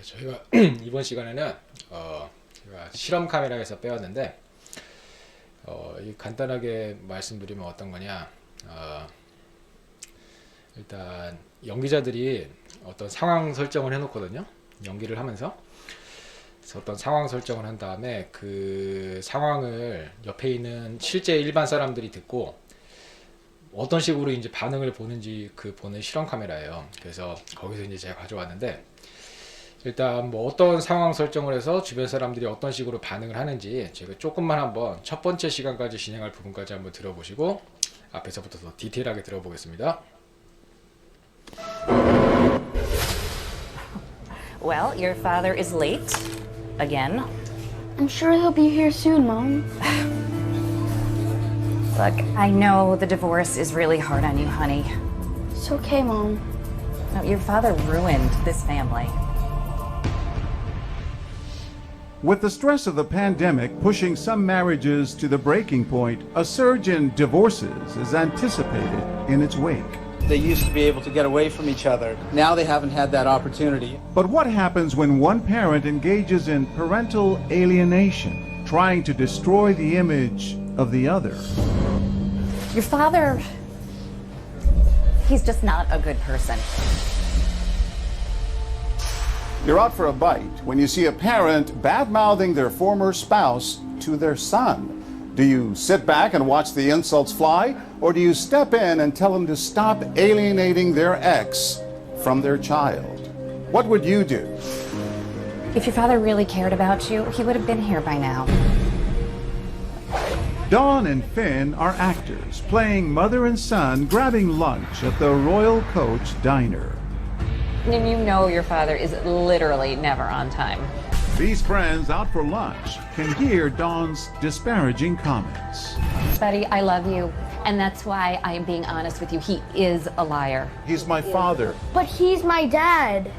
저희가 이번 시간에는 제가 실험 카메라에서 빼왔는데 간단하게 말씀드리면 어떤 거냐, 일단 연기자들이 어떤 상황 설정을 해놓거든요. 연기를 하면서 어떤 상황 설정을 한 다음에 그 상황을 옆에 있는 실제 일반 사람들이 듣고 어떤 식으로 이제 반응을 보는지 보는 실험 카메라예요. 그래서 거기서 이제 제가 가져왔는데, 일단 뭐 어떤 상황 설정을 해서 주변 사람들이 어떤 식으로 반응을 하는지 제가 조금만 한번 첫 번째 시간까지 진행할 부분까지 한번 들어보시고 앞에서부터 더 디테일하게 들어보겠습니다. Well, your father is late again. I'm sure he'll be here soon, Mom. Look, I know the divorce is really hard on you, honey. It's okay, Mom. No, your father ruined this family. With the stress of the pandemic pushing some marriages to the breaking point, a surge in divorces is anticipated in its wake. They used to be able to get away from each other. Now they haven't had that opportunity. But what happens when one parent engages in parental alienation, trying to destroy the image of the other? Your father, he's just not a good person. You're out for a bite when you see a parent bad-mouthing their former spouse to their son. Do you sit back and watch the insults fly, or do you step in and tell them to stop alienating their ex from their child? What would you do? If your father really cared about you, he would have been here by now. Dawn and Finn are actors, playing mother and son grabbing lunch at the Royal Coach Diner. And you know your father is literally never on time. These friends out for lunch can hear Dawn's disparaging comments. Buddy, I love you, and that's why I am being honest with you. He is a liar. He's my father. But he's my dad.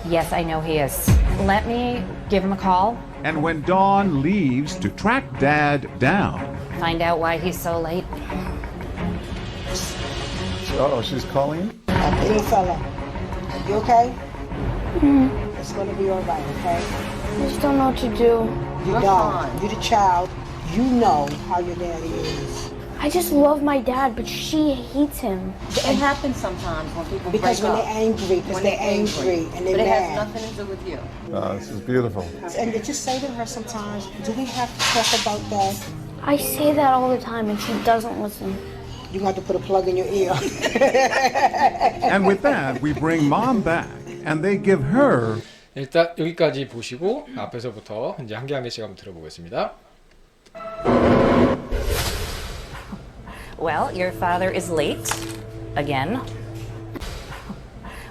Yes, I know he is. Let me give him a call, And when Dawn leaves to track Dad down, find out why he's so late. oh, she's calling? That little fella, you okay? It's gonna be all right, okay? I just don't know what to do. You don't. You're the child. You know how your daddy is. I just love my dad, but she hates him. It happens sometimes when people Because break when up. they're angry, because When they're angry and they're But it has mad. nothing to do with you. This is beautiful. And they just say to her sometimes, do we have to talk about that? I say that all the time, and she doesn't listen. You got to put a plug in your ear. And with that, we bring Mom back, and they give her 일단 여기까지 보시고 앞에서부터 이제 한 개 한 개씩 한번 들어보겠습니다. Well, your father is late again.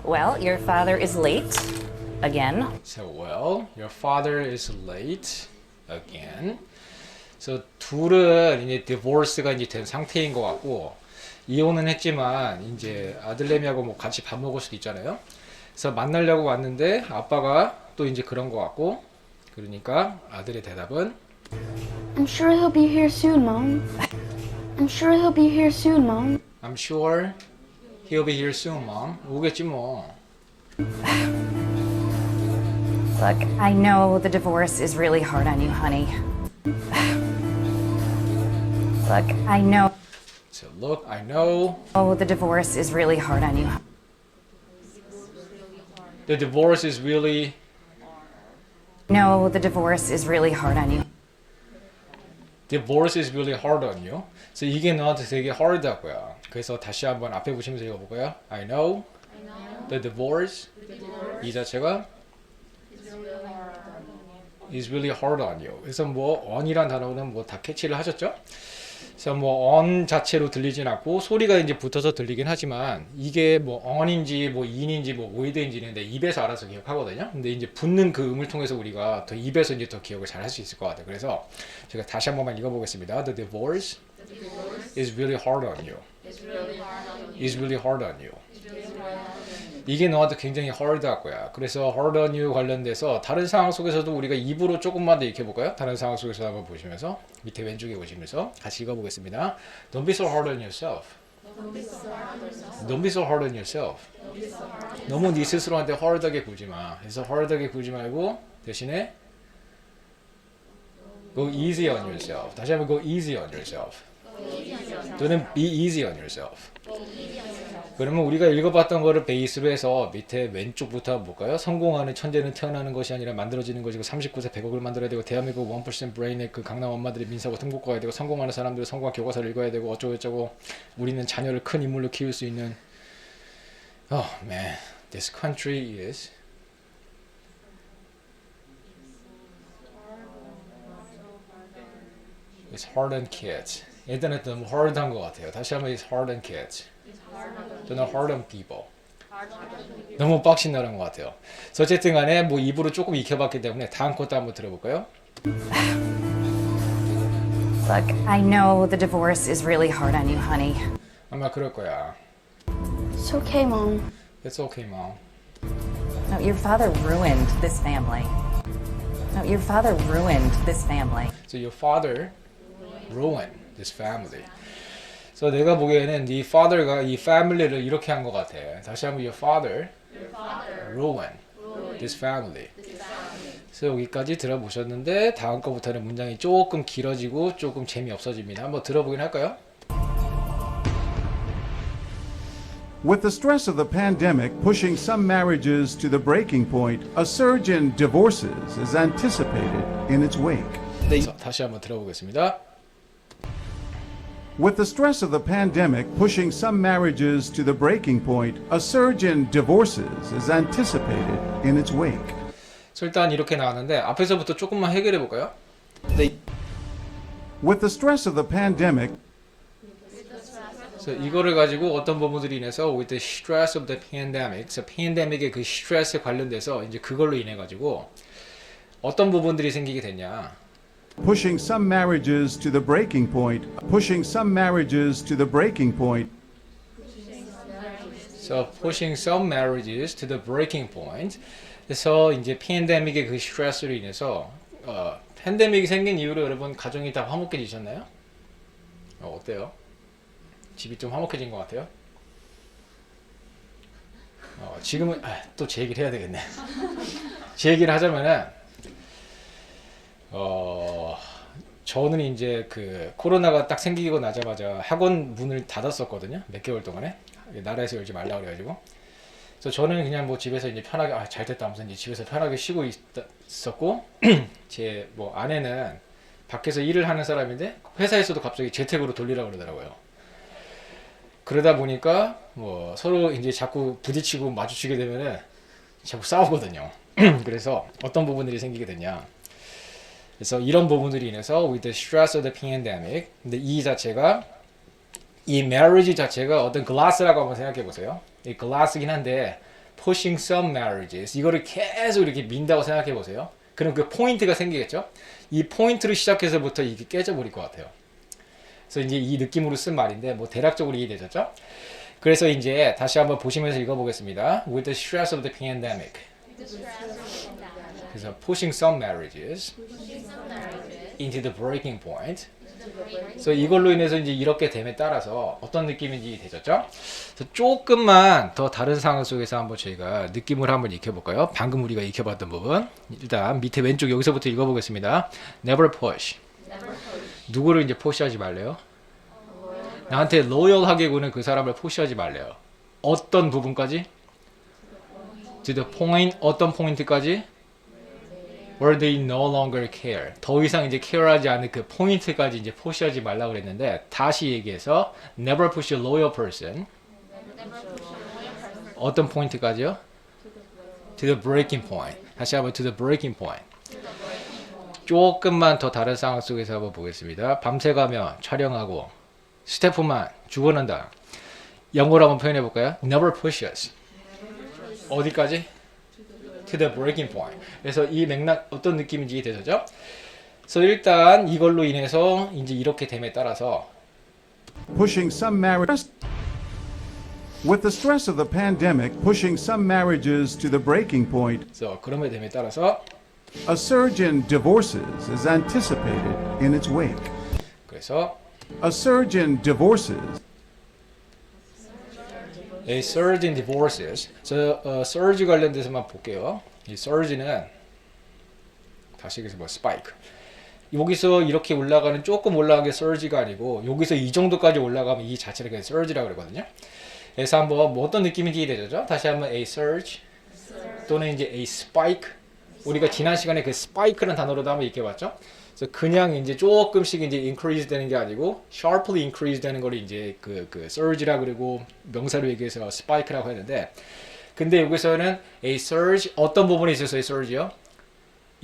Well, your father is late again. So, well, your father is late again. 그래서 둘은 이제 divorce가 이제 된 상태인 것 같고, 이혼은 했지만 이제 아들내미하고 뭐 같이 밥 먹을 수도 있잖아요. 그래서 만나려고 왔는데 아빠가 또 이제 그런 것 같고, 그러니까 아들의 대답은 I'm sure he'll be here soon, Mom. I'm sure he'll be here soon, Mom. I'm sure he'll be here soon, mom. 오겠지 뭐. Look, I know the divorce is really hard on you, honey. Look, I know So look, I know the divorce is really hard on you. the divorce is really No, the divorce is really hard on you. Divorce is really hard on you. 그래서 이게 너한테 되게 hard하고요. 그래서 다시 한번 앞에 보시면서 읽어볼까요? I know the divorce 이 자체가 is really hard on you. 그래서 뭐 on이란 단어는 뭐 다 캐치를 하셨죠? 그래서 뭐 on 자체로 들리진 않고 소리가 이제 붙어서 들리긴 하지만 이게 뭐 on인지 뭐 in인지 뭐 with인지는 내 입에서 알아서 기억하거든요. 근데 이제 붙는 그 음을 통해서 우리가 더 입에서 이제 더 기억을 잘 할 수 있을 것 같아요. 그래서 제가 다시 한 번만 읽어보겠습니다. The divorce is really hard on you. Is really hard on you. 이게 너한테 굉장히 hard할 거야. 그래서 hard on you 관련돼서 다른 상황 속에서도 우리가 입으로 조금만 더 익혀볼까요? 다른 상황 속에서 한번 보시면서 밑에 왼쪽에 보시면서 같이 읽어보겠습니다. Don't be so hard on yourself. Don't be so hard on yourself. 너무 네 스스로한테 hard하게 굴지 마. 그래서 hard하게 굴지 말고 대신에 go easy on yourself. 다시 한번 go easy on yourself. 또는 be easy on yourself. 그러면 우리가 읽어봤던 거를 베이스로 해서 밑에 왼쪽부터 볼까요? 성공하는 천재는 태어나는 것이 아니라 만들어지는 것이고 39세 100억을 만들어야 되고 대한민국 1% 브레인의 그 강남 엄마들의 민사고 등록 가야 되고 성공하는 사람들은 성공한 교과서를 읽어야 되고 어쩌고저쩌고 우리는 자녀를 큰 인물로 키울 수 있는 Oh man, this country is It's hard on kids. 일단은 너무 hard한 것 같아요. 다시 한번 It's hard on kids. 또는 hard on people. 너무 빡신나는 것 같아요. 그래서 어쨌든 간에 뭐 입으로 조금 익혀봤기 때문에 다음 것도 한번 들어볼까요? Look, I know the divorce is really hard on you, honey. 아마 그럴 거야. It's okay, Mom. It's okay, mom. No, your father ruined this family. No, your father ruined this family. So your father ruined this family. So 내가 보기에는 네 father가 이 family를 이렇게 한 것 같아. 다시 한번 your father ruined this family. 그래서 여기까지 들어보셨는데 다음 거부터는 문장이 조금 길어지고 조금 재미없어집니다. 한번 들어보긴 할까요? With the stress of the pandemic pushing some marriages to the breaking point, a surge in divorces is anticipated in its wake. 그래서 다시 한번 들어보겠습니다. With the stress of the pandemic pushing some marriages to the breaking point, a surge in divorces is anticipated in its wake. 그래서 일단 이렇게 나왔는데 앞에서부터 조금만 해결해 볼까요? With the stress of the pandemic, 그래서 이거를 가지고 어떤 부분들이 인해서 with the stress of the pandemic, 그래서 팬데믹의 그 스트레스에 관련돼서 이제 그걸로 인해 가지고 어떤 부분들이 생기게 됐냐? pushing some marriages to the breaking point, pushing some marriages to the breaking point. So pushing some marriages to the breaking point. 그래서 이제 팬데믹의 그 스트레스로 인해서 팬데믹이 생긴 이후로 여러분 가정이 다 화목해지셨나요? 어때요? 집이 좀 화목해진 것 같아요? 지금은 또 제 얘기를 해야 되겠네. 제 얘기를 하자면은 저는 이제 그 코로나가 딱 생기고 나자마자 학원 문을 닫았었거든요. 몇 개월 동안에 나라에서 열지 말라 그래가지고. 그래서 저는 그냥 뭐 집에서 이제 편하게 잘 됐다 하면서 이제 집에서 편하게 쉬고 있었고 제 뭐 아내는 밖에서 일을 하는 사람인데 회사에서도 갑자기 재택으로 돌리라고 그러더라고요. 그러다 보니까 뭐 서로 이제 자꾸 부딪히고 마주치게 되면은 자꾸 싸우거든요. 그래서 어떤 부분들이 생기게 되냐. 그래서 이런 부분들이 인해서 with the stress of the pandemic. 근데 이 자체가 이 marriage 자체가 어떤 glass라고 한번 생각해 보세요. 이 glass이긴 한데 pushing some marriages 이거를 계속 이렇게 민다고 생각해 보세요. 그럼 그 포인트가 생기겠죠. 이 포인트로 시작해서부터 이게 깨져버릴 것 같아요. 그래서 이제 이 느낌으로 쓴 말인데 뭐 대략적으로 이해되셨죠? 그래서 이제 다시 한번 보시면서 읽어보겠습니다. With the stress of the pandemic. 그래서 pushing some marriages into the breaking point. 그래서 이걸로 인해서 이제 이렇게 됨에 따라서 어떤 느낌인지 되셨죠? 그래서 조금만 더 다른 상황 속에서 한번 저희가 느낌을 한번 익혀볼까요? 방금 우리가 익혀봤던 부분. 일단 밑에 왼쪽 여기서부터 읽어보겠습니다. Never push. 누구를 이제 포시하지 말래요? 나한테 로열하게 구는 그 사람을 포시하지 말래요. 어떤 부분까지? To the point, 어떤 포인트까지? Where they no longer care. 더 이상 이제 care하지 않는 그 포인트까지 이제 포시하지 말라고 그랬는데 다시 얘기해서 never push a loyal person. 어떤 포인트까지요? To the breaking point. 다시 한번 to the breaking point. 조금만 더 다른 상황 속에서 한번 보겠습니다. 밤새 가며 촬영하고 스태프만 죽어난다. 영어로 한번 표현해 볼까요? Never push us. 어디까지? To the breaking point. 그래서 이 맥락 어떤 느낌인지 되죠? 그래서 일단 이걸로 인해서 이제 이렇게 됨에 따라서 pushing some marriages. With the stress of the pandemic pushing some marriages to the breaking point, 그래서 그런 됨에 따라서 a surge in divorces is anticipated in its wake. 그래서 A surge in divorces. A surge in divorces. surge 관련돼서만 볼게요. 이 surge는 다시 여기서 뭐 spike. 여기서 이렇게 올라가는 조금 올라간 게 surge가 아니고 여기서 이 정도까지 올라가면 이 자체를 그냥 surge라고 그러거든요. 그래서 한번 뭐 어떤 느낌인지 이해되죠? 다시 한번 a surge 또는 이제 a spike. 우리가 지난 시간에 그 spike라는 단어로도 한번 익혀봤죠? 그래서 그냥 이제 조금씩 이제 increase 되는 게 아니고 sharply increase 되는 걸 이제 그 surge라 그리고 명사로 얘기해서 spike라고 했는데, 근데 여기서는 a surge 어떤 부분에 있어서 a surge요?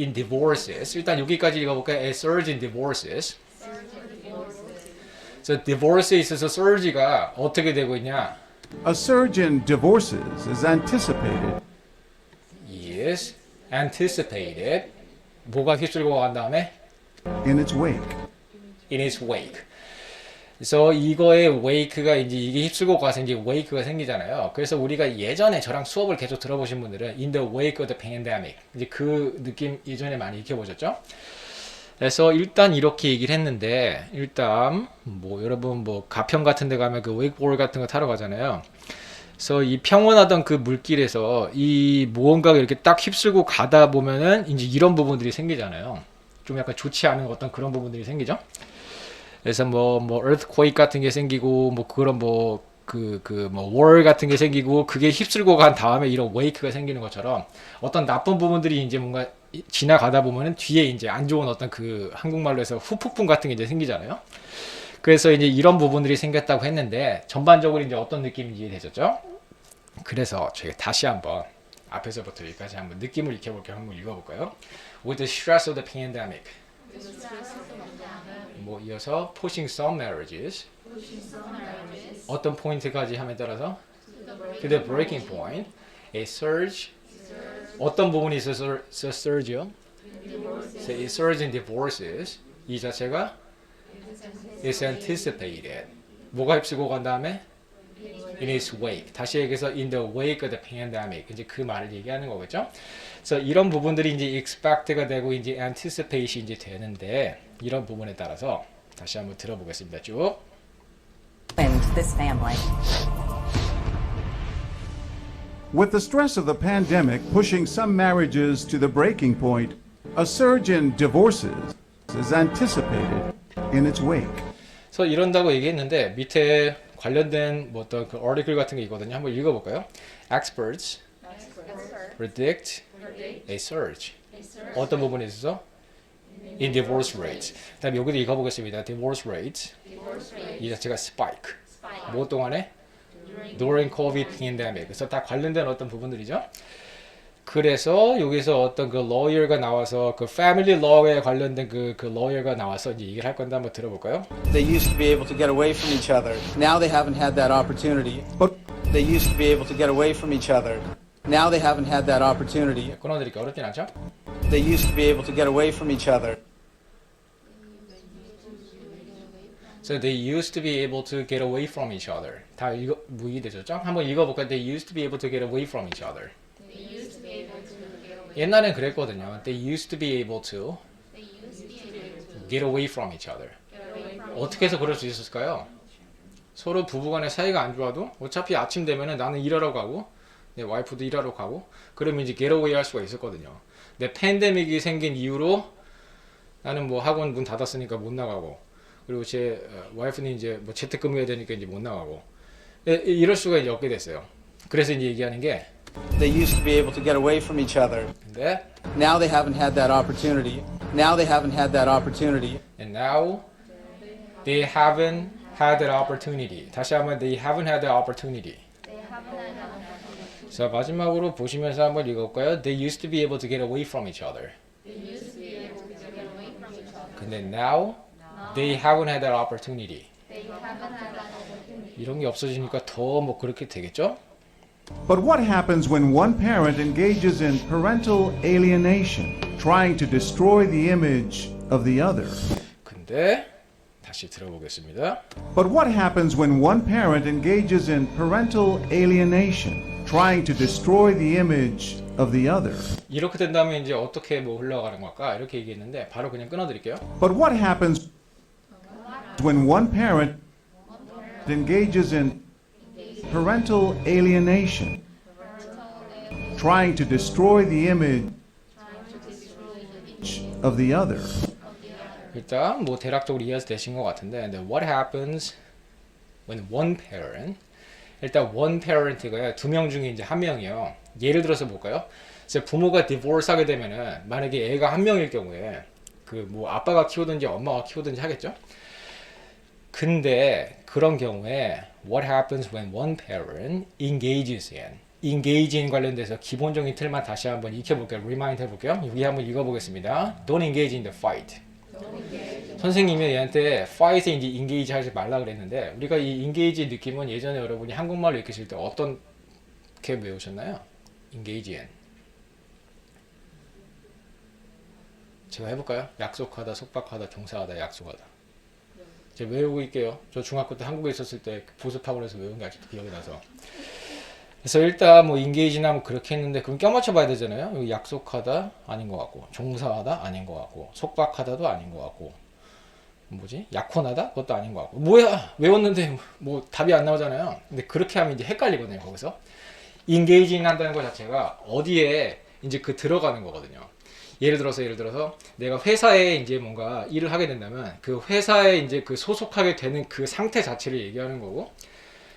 in divorces. 일단 여기까지 읽어볼까요? A surge in divorces. 그래서 divorce에 있어서 surge가 어떻게 되고 있냐? A surge in divorces is anticipated. Yes, anticipated. 뭐가 휩쓸고 간 다음에? In its wake. In its wake. 그래서 이거의 wake가 이제 이게 휩쓸고 가서 이제 wake가 생기잖아요. 그래서 우리가 예전에 저랑 수업을 계속 들어보신 분들은 in the wake of the pandemic 이제 그 느낌 예전에 많이 익혀보셨죠? 그래서 일단 이렇게 얘기를 했는데, 일단 뭐 여러분 뭐 가평 같은 데 가면 그 웨이크보드 같은 거 타러 가잖아요. 그래서 이 평온하던 그 물길에서 이 무언가가 이렇게 딱 휩쓸고 가다 보면은 이제 이런 부분들이 생기잖아요. 좀 약간 좋지 않은 어떤 그런 부분들이 생기죠. 그래서 뭐 earthquake 같은 게 생기고 뭐 그런 뭐 war 같은 게 생기고 그게 휩쓸고 간 다음에 이런 wake가 생기는 것처럼 어떤 나쁜 부분들이 이제 뭔가 지나가다 보면은 뒤에 이제 안 좋은 어떤 그 한국말로 해서 후폭풍 같은 게 이제 생기잖아요. 그래서 이제 이런 부분들이 생겼다고 했는데 전반적으로 이제 어떤 느낌인지 되셨죠? 그래서 저희가 다시 한번 앞에서부터 여기까지 한번 느낌을 익혀볼게요. 한번 읽어볼까요? With the stress of the pandemic. 뭐 이어서 pushing some marriages. 어떤 포인트까지 함에 따라서 to the breaking point. A surge. 어떤 부분이 있어서 surge요? A surge in divorces. 이 자체가 is anticipated. 뭐가 휩쓸고 간 다음에 in its wake. 다시 얘기해서 in the wake of the pandemic. 이제 그 말을 얘기하는 거겠죠? 그래서 이런 부분들이 이제 expect가 되고 이제 anticipat이 이제 되는데, 이런 부분에 따라서 다시 한번 들어보겠습니다. 쭉. Ruined this family. With the stress of the pandemic pushing some marriages to the breaking point, a surge in divorces is anticipated in its wake. 그래서 이런다고 얘기했는데 밑에 관련된 뭐 어떤 그 article 같은 게 있거든요. 한번 읽어볼까요? Experts predict a surge. 어떤 부분에 있어서? In divorce rates. 그다음에 여기도 읽어보겠습니다. Divorce rates. 이 자체가 spike. 뭐 동안에? During COVID pandemic. 그래서 다 관련된 어떤 부분들이죠. 그래서 여기서 어떤 그 lawyer가 나와서 그 family law에 관련된 그 lawyer가 나와서 이제 얘기를 할 건데 한번 들어볼까요? They used to be able to get away from each other. Now they haven't had that opportunity. But They used to be able to get away from each other. Now they haven't had that opportunity. 끊어드릴게요. 어렵진 않죠? They used to be able to get away from each other. So they used to be able to get away from each other. 다 읽어 무의되셨죠? 한번 읽어볼까요? They used to be able to get away from each other. 옛날엔 그랬거든요. They used to be able to get away from each other. 어떻게 해서 그럴 수 있었을까요? 서로 부부간의 사이가 안 좋아도 어차피 아침 되면은 나는 일하러 가고 내 와이프도 일하러 가고 그러면 이제 get away 할 수가 있었거든요. 근데 팬데믹이 생긴 이후로 나는 뭐 학원 문 닫았으니까 못 나가고, 그리고 제 와이프는 이제 뭐 재택근무해야 되니까 이제 못 나가고, 이럴 수가 이제 없게 됐어요. 그래서 이제 얘기하는 게 They used to be able to get away from each other. 근데 Now they haven't had that opportunity. Now they haven't had that opportunity. and now they haven't had that opportunity. 다시 한번 they haven't had that opportunity. 자, 마지막으로 보시면서 한번 읽어볼까요? They used to be able to get away from each other. 근데 now they haven't had that opportunity. 이런 게 없어지니까 더 뭐 그렇게 되겠죠? But what happens when one parent engages in parental alienation, trying to destroy the image of the other? 근데 다시 들어보겠습니다. But what happens when one parent engages in parental alienation, trying to destroy the image of the other? 이렇게 된다면 이제 어떻게 뭐 흘러가는 걸까? 이렇게 얘기했는데 바로 그냥 끊어드릴게요. But what happens when one parent engages in parental alienation, trying to destroy the image of the other. 일단 뭐 대략적으로 이해되신 것 같은데, 근데 what happens when one parent, 일단 one parent가 두 명 중에 이제 한 명이요. 예를 들어서 볼까요? 이제 부모가 디보스하게 되면은 만약에 애가 한 명일 경우에 그 뭐 아빠가 키우든지 엄마가 키우든지 하겠죠. 근데 그런 경우에 what happens when one parent engages in, engage in 관련돼서 기본적인 틀만 다시 한번 익혀볼게요. remind 해볼게요. 여기 한번 읽어보겠습니다. Don't engage in the fight. 선생님이 얘한테 fight에 이제 engage 하지 말라 그랬는데, 우리가 이 engage 느낌은 예전에 여러분이 한국말로 읽으실 때 어떻게 외우셨나요? engage in. 제가 해볼까요? 약속하다, 속박하다, 종사하다, 약속하다. 제가 외우고 있게요. 저 중학교 때 한국에 있었을 때 보습학원에서 외운 게 아직도 기억이 나서. 그래서 일단 뭐 인게이지나 뭐 그렇게 했는데, 그럼 껴맞춰 봐야 되잖아요. 여기 약속하다 아닌 것 같고, 종사하다 아닌 것 같고, 속박하다도 아닌 것 같고, 뭐지? 약혼하다 그것도 아닌 것 같고. 뭐야, 외웠는데 뭐 답이 안 나오잖아요. 근데 그렇게 하면 이제 헷갈리거든요. 거기서 인게이징 한다는 것 자체가 어디에 이제 그 들어가는 거거든요. 예를 들어서 내가 회사에 이제 뭔가 일을 하게 된다면 그 회사에 이제 그 소속하게 되는 그 상태 자체를 얘기하는 거고,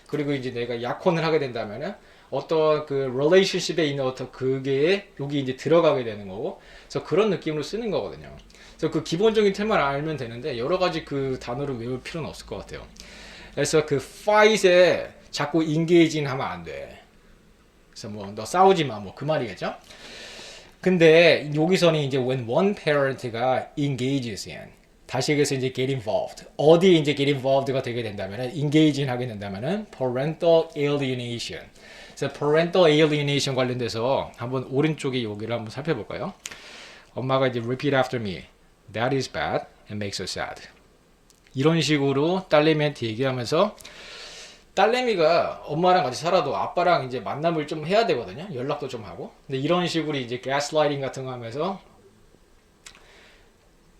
그리고 이제 내가 약혼을 하게 된다면은 어떤 그 relationship에 있는 어떤 그게 여기 이제 들어가게 되는 거고, 그래서 그런 느낌으로 쓰는 거거든요. 그래서 그 기본적인 틀만 알면 되는데 여러 가지 그 단어를 외울 필요는 없을 것 같아요. 그래서 그 fight에 자꾸 engaging 하면 안 돼. 그래서 뭐 너 싸우지 마, 뭐 그 말이겠죠. 근데 여기서는 이제 when one parent가 engages in, 다시 얘기해서 이제 get involved, 어디에 이제 get involved가 되게 된다면은 engaging 하게 된다면은 parental alienation. 그래서 parental alienation 관련돼서 한번 오른쪽에 여기를 한번 살펴볼까요? 엄마가 이제 repeat after me. That is bad and makes us sad. 이런 식으로 딸내미한테 얘기하면서, 딸내미가 엄마랑 같이 살아도 아빠랑 이제 만남을 좀 해야 되거든요. 연락도 좀 하고. 근데 이런 식으로 이제 가스라이팅 같은 거 하면서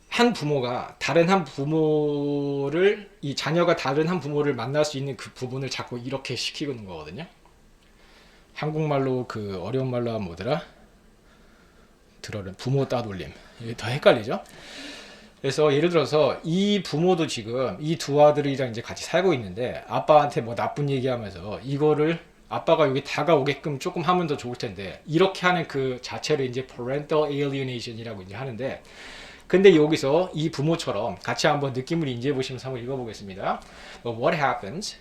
한 부모가 다른 한 부모를, 이 자녀가 다른 한 부모를 만날 수 있는 그 부분을 자꾸 이렇게 시키는 거거든요. 한국말로 그 어려운 말로 하면 뭐더라? 들어라, 부모 따돌림. 이게 더 헷갈리죠? 그래서 예를 들어서 이 부모도 지금 이 두 아들이랑 이제 같이 살고 있는데 아빠한테 뭐 나쁜 얘기하면서 이거를 아빠가 여기 다가오게끔 조금 하면 더 좋을 텐데, 이렇게 하는 그 자체를 이제 parental alienation이라고 이제 하는데, 근데 여기서 이 부모처럼 같이 한번 느낌을 인지해 보시면서 한번 읽어보겠습니다. What happens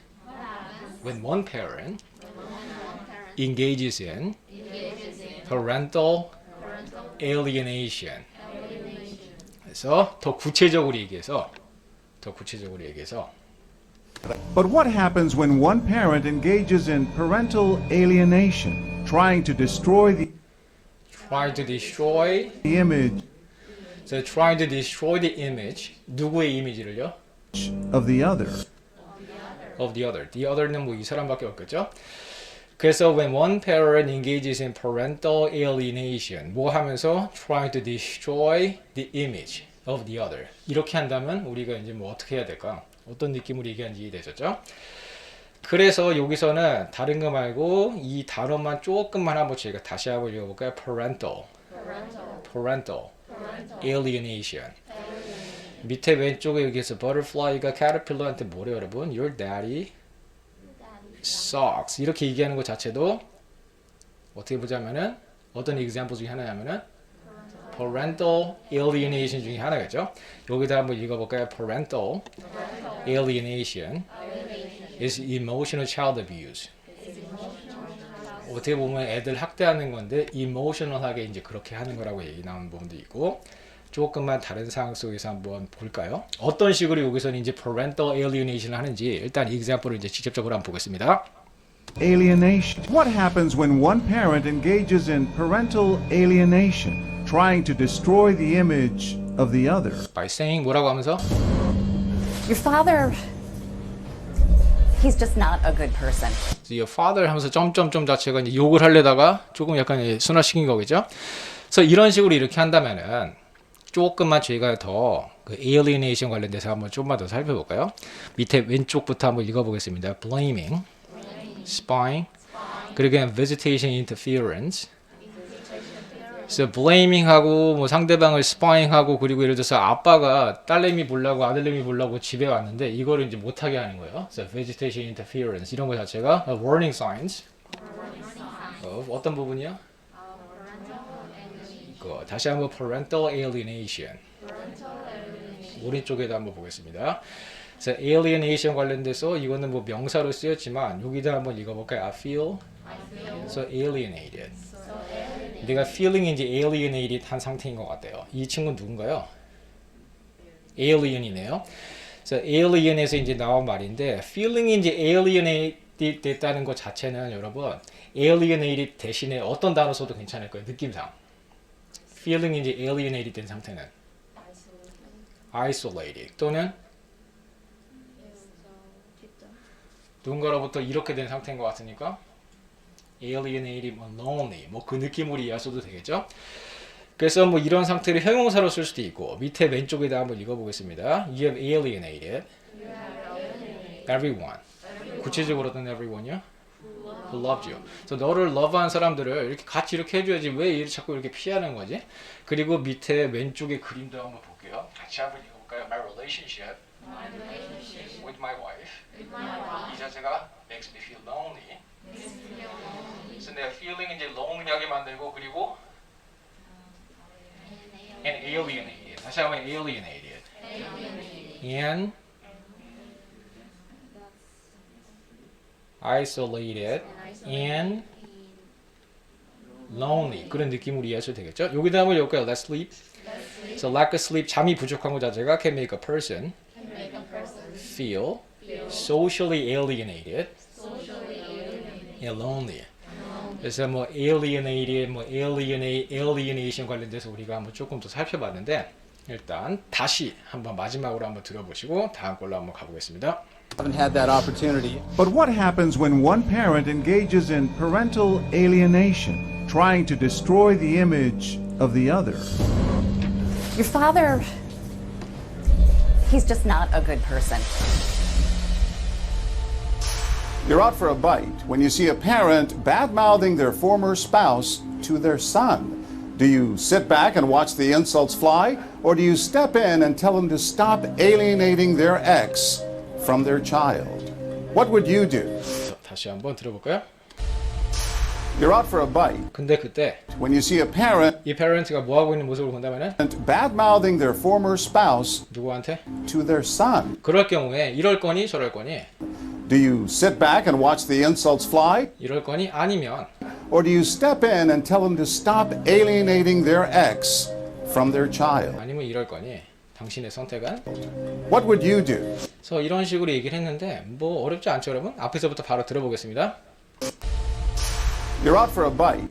when one parent engages in parental alienation. 그래서 더 구체적으로 얘기해서 But what happens when one parent engages in parental alienation, trying to destroy the image So trying to destroy the image. 누구의 이미지를요? of the other? Of the other. The other는 뭐 이 사람밖에 없겠죠? 그래서 when one parent engages in parental alienation, 뭐 하면서 trying to destroy the image of the other. 이렇게 한다면 우리가 이제 뭐 어떻게 해야 될까? 어떤 느낌으로 얘기하는지 이해되셨죠? 그래서 여기서는 다른 거 말고 이 단어만 조금만 한번 저희가 다시 한번 읽어볼까요? Parental alienation. 밑에 왼쪽에 여기서 butterfly가 caterpillar한테 뭐래요, 여러분? Your daddy sucks. 이렇게 얘기하는 것 자체도 어떻게 보자면은 어떤 example 중에 하나냐면은 parental alienation 중에 하나겠죠. 여기다 한번 읽어볼까요? Parental alienation is emotional child abuse. 어떻게 보면 애들 학대하는 건데 emotional하게 이제 그렇게 하는 거라고 얘기 나오는 부분도 있고, 조금만 다른 상황 속에서 한번 볼까요? 어떤 식으로 여기서는 이제 parental alienation을 하는지 일단 example을 이제 직접적으로 한번 보겠습니다. Alienation. What happens when one parent engages in parental alienation, trying to destroy the image of the other? By saying 뭐라고 하면서 Your father, he's just not a good person. your father 하면서 점점점 자체가 이제 욕을 하려다가 조금 약간 순화시킨 거겠죠. 그래서 이런 식으로 이렇게 한다면은 조금만 저희가 더 그 alienation 관련돼서 한번 조금만 더 살펴볼까요? 밑에 왼쪽부터 한번 읽어보겠습니다. Blaming spying. 그리고 그냥 visitation interference. 그래서 blaming하고 뭐 상대방을 spying하고 그리고 예를 들어서 아빠가 딸내미 보려고 아들내미 보려고 집에 왔는데 이거를 이제 못하게 하는 거예요. 그래서 vegetation interference 이런 거 자체가 warning signs. 어떤 부분이요? 다시 한번 parental alienation. 오른쪽에다 한번 보겠습니다. 그래서 alienation 관련돼서 이거는 뭐 명사로 쓰였지만 여기다 한번 읽어볼까요? I feel so alienated. 내가 feeling인지 alienated 한 상태인 것 같아요. 이 친구는 누군가요? alien이네요. 그래서 alien에서 이제 나온 말인데 feeling인지 alienated 됐다는 것 자체는 여러분 alienated 대신에 어떤 단어 써도 괜찮을 거예요. 느낌상. feeling인지 alienated 된 상태는 isolated 또는 누군가로부터 이렇게 된 상태인 것 같으니까 alienated, lonely 뭐 그 느낌으로 이해하셔도 되겠죠. 그래서 뭐 이런 상태를 형용사로 쓸 수도 있고 밑에 왼쪽에다 한번 읽어보겠습니다. You have alienated everyone. 구체적으로 어떤 everyone이요? Who loved you. 그래서 너를 love한 사람들을 이렇게 같이 이렇게 해줘야지 왜 자꾸 이렇게 피하는 거지? 그리고 밑에 왼쪽에 그림도 한번 볼게요. 같이 한번 읽어볼까요? My relationship with my wife. 이 자체가 makes me feel lonely. 그래서 내가 feeling 이제 lonely하게 만들고 그리고 and alienated. 다시 한번 alienated. and isolated and lonely 그런 느낌으로 이해하셔도 되겠죠? 여기다 한번 읽을까요? Let's sleep. So lack of sleep 잠이 부족한 것 자체가 can make a person feel socially alienated and lonely. 그래서 뭐 alienated, 뭐 alienation 관련돼서 우리가 한번 조금 더 살펴봤는데 일단 다시 한번 마지막으로 한번 들어보시고 다음 걸로 한번 가보겠습니다. Haven't had that opportunity. But what happens when one parent engages in parental alienation, trying to destroy the image of the other? Your father, he's just not a good person. You're out for a bite when you see a parent bad-mouthing their former spouse to their son. Do you sit back and watch the insults fly, or do you step in and tell them to stop alienating their ex from their child? What would you do? 다시 한번 들어볼까요? You're out for a bite 근데 그때 when you see a parent 이 parent가 뭐 하고 있는 모습을 본다면은 bad-mouthing their former spouse 누구한테? to their son. 그럴 경우에 이럴 거니 저럴 거니 Do you sit back and watch the insults fly, 이럴 거니 아니면 or do you step in and tell them to stop alienating their ex from their child? 아니면 이럴 거니 당신의 선택은? What would you do? 그래서 이런 식으로 얘기를 했는데 뭐 어렵지 않죠 여러분? 앞에서부터 바로 들어보겠습니다. You're out for a bite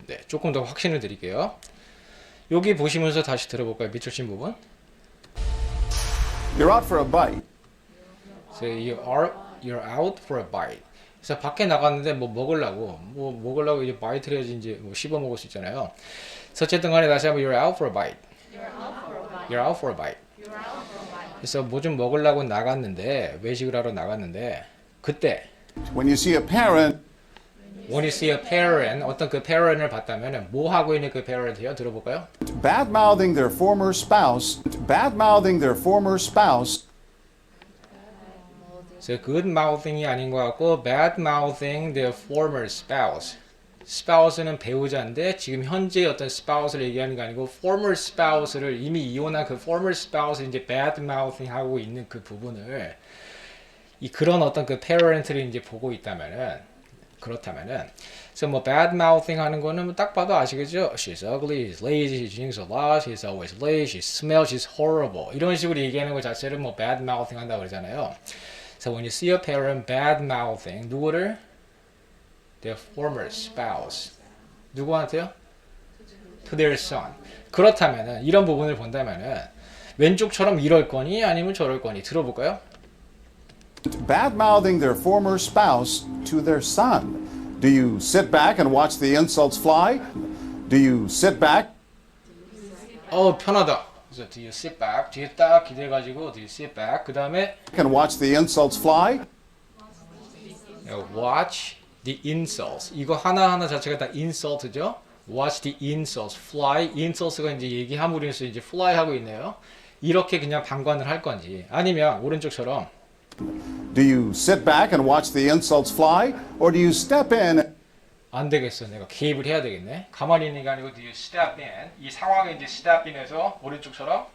네, 조금 더 확신을 드릴게요. 여기 보시면서 다시 들어볼까요? 밑줄 친 부분. You're out for a bite So you're out for a bite. 그래서 밖에 나갔는데 뭐 먹으려고 이제 바이트를 해야지 이제 뭐 씹어 먹을 수 있잖아요. 그래서 어쨌든 간에 다시 한번 you're out for a bite. You're out for a bite. 그래서 뭐 좀 먹으려고 나갔는데 외식을 하러 나갔는데 그때 when you see a parent when you see a parent 어떤 그 parent을 봤다면은 뭐 하고 있는 그 parent이요? 들어볼까요? bad-mouthing their former spouse, bad-mouthing their former spouse So good mouthing이 아닌 것 같고 bad mouthing their former spouse. spouse는 배우자인데 지금 현재 어떤 spouse를 얘기하는 게 아니고 former spouse를 이미 이혼한 그 former spouse를 이제 bad mouthing 하고 있는 그 부분을 그런 어떤 그 parent를 이제 보고 있다면은 그렇다면은 그래서 뭐 bad mouthing 하는 거는 뭐 딱 봐도 아시겠죠? She's ugly, she's lazy, she drinks a lot, she's always late, she smells, she's horrible 이런 식으로 얘기하는 것 자체를 뭐 bad mouthing 한다고 그러잖아요. So when you see a parent bad-mouthing 누구를? Their former spouse. 누구한테요? To their son. 그렇다면은 이런 부분을 본다면은 왼쪽처럼 이럴 거니 아니면 저럴 거니 들어볼까요? bad-mouthing their former spouse to their son. Do you sit back and watch the insults fly? Do you sit back 편하다. 그래서 do you sit back? 뒤에 딱 기대가지고 do you sit back? 그 다음에 and watch the insults fly? Watch the insults. 이거 하나하나 자체가 다 insult죠. Watch the insults fly. insults가 이제 얘기함으로써 이제 fly 하고 있네요. 이렇게 그냥 방관을 할 건지 아니면 오른쪽처럼 Do you sit back and watch the insults fly, or do you step in 안 되겠어. 내가 개입을 해야 되겠네. 가만히 있는 게 아니고 do you step in. 이 상황에 이제 step in해서 오른쪽처럼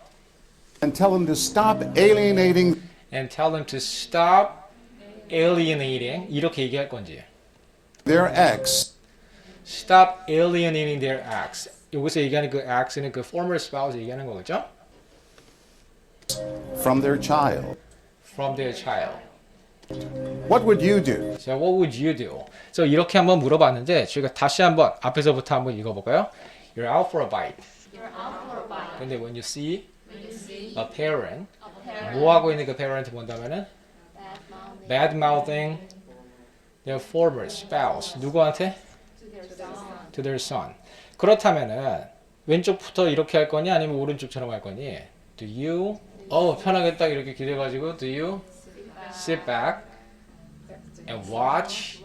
and tell them to stop alienating and tell them to stop alienating 이렇게 얘기할 건지 their ex stop alienating their ex. 여기서 얘기하는 그 ex는 그 former spouse 얘기하는 거겠죠? from their child? From their child. What would you do? So what would you do? So 이렇게 한번 물어봤는데 저희가 다시 한번 앞에서부터 한번 읽어볼까요? You're out for a bite. 근데 when you see a parent, 뭐 하고 있는 그 parent 본다면은 bad mouthing their former spouse. 누구한테? To their son. 그렇다면은 왼쪽부터 이렇게 할 거니 아니면 오른쪽처럼 할 거니? Do you? 편하겠다 이렇게 기대가지고 do you sit back and watch?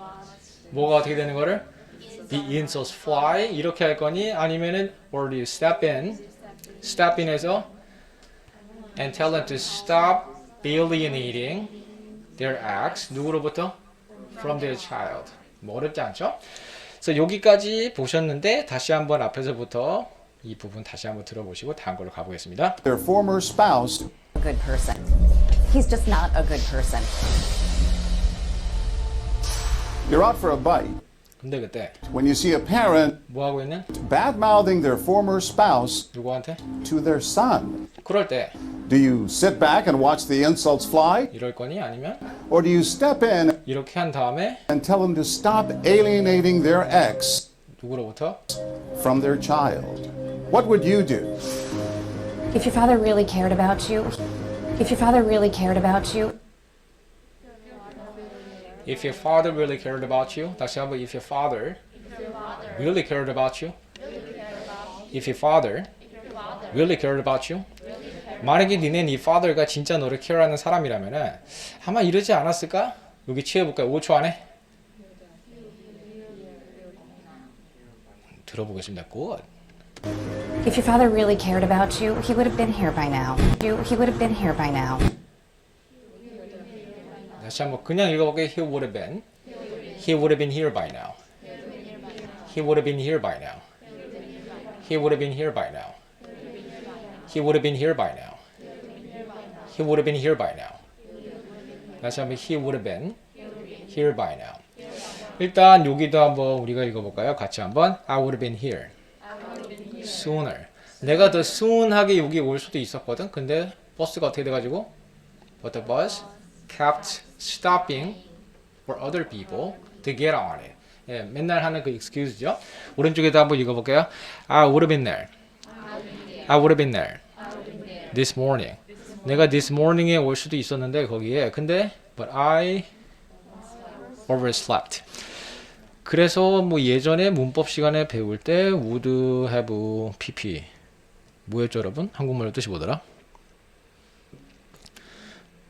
뭐가 어떻게 되는 거를? The insults fly 이렇게 할 거니 아니면은 or do you step in해서 and tell them to stop alienating their ex 누구로부터? From their child. 뭐 어렵지 않죠? 그래서 여기까지 보셨는데 다시 한번 앞에서부터 이 부분 다시 한번 들어보시고 다음 걸로 가보겠습니다. Their former spouse A good person. He's just not a good person. You're out for a bite 근데 그때 when you see a parent 뭐 하고 있는? bad-mouthing their former spouse 누구한테? to their son. 그럴 때 Do you sit back and watch the insults fly, 이럴 거니 아니면 or do you step in 이렇게 한 다음에 and tell them to stop alienating their ex 누구로부터? from their child? What would you do? If your father really cared about you, if your father really cared about you, If your father really cared about you. 다시 한번 if your father really cared about you. If your father really cared about you. 만약에 니네 네 father가 진짜 너를 care하는 사람이라면은 아마 이러지 않았을까? 여기 취해볼까요? 5초 안에 들어보겠습니다. Good. if your father really cared about you, he would have been here by now. He would have been here by now. 다시 한번 그냥 읽어볼게요. He would have been. He would have been here by now. He would have been here by now. He would have been here by now. He would have been here by now. He would have been here by now. 다시 한번 he would have been here by now. 일단 여기도 한번 우리가 읽어볼까요? 같이 한번 I would have been here sooner. 내가 더 soon하게 여기 올 수도 있었거든. 근데 버스가 어떻게 돼가지고 But the bus kept stopping for other people to get on it. 예, 맨날 하는 그 excuse죠. 오른쪽에도 한번 읽어볼게요. I would have been there. I would have been there. This morning. 내가 this morning에 올 수도 있었는데 거기에. 근데 but I overslept. 그래서 뭐 예전에 문법 시간에 배울 때 would have pp 뭐였죠 여러분? 한국말로 뜻이 뭐더라?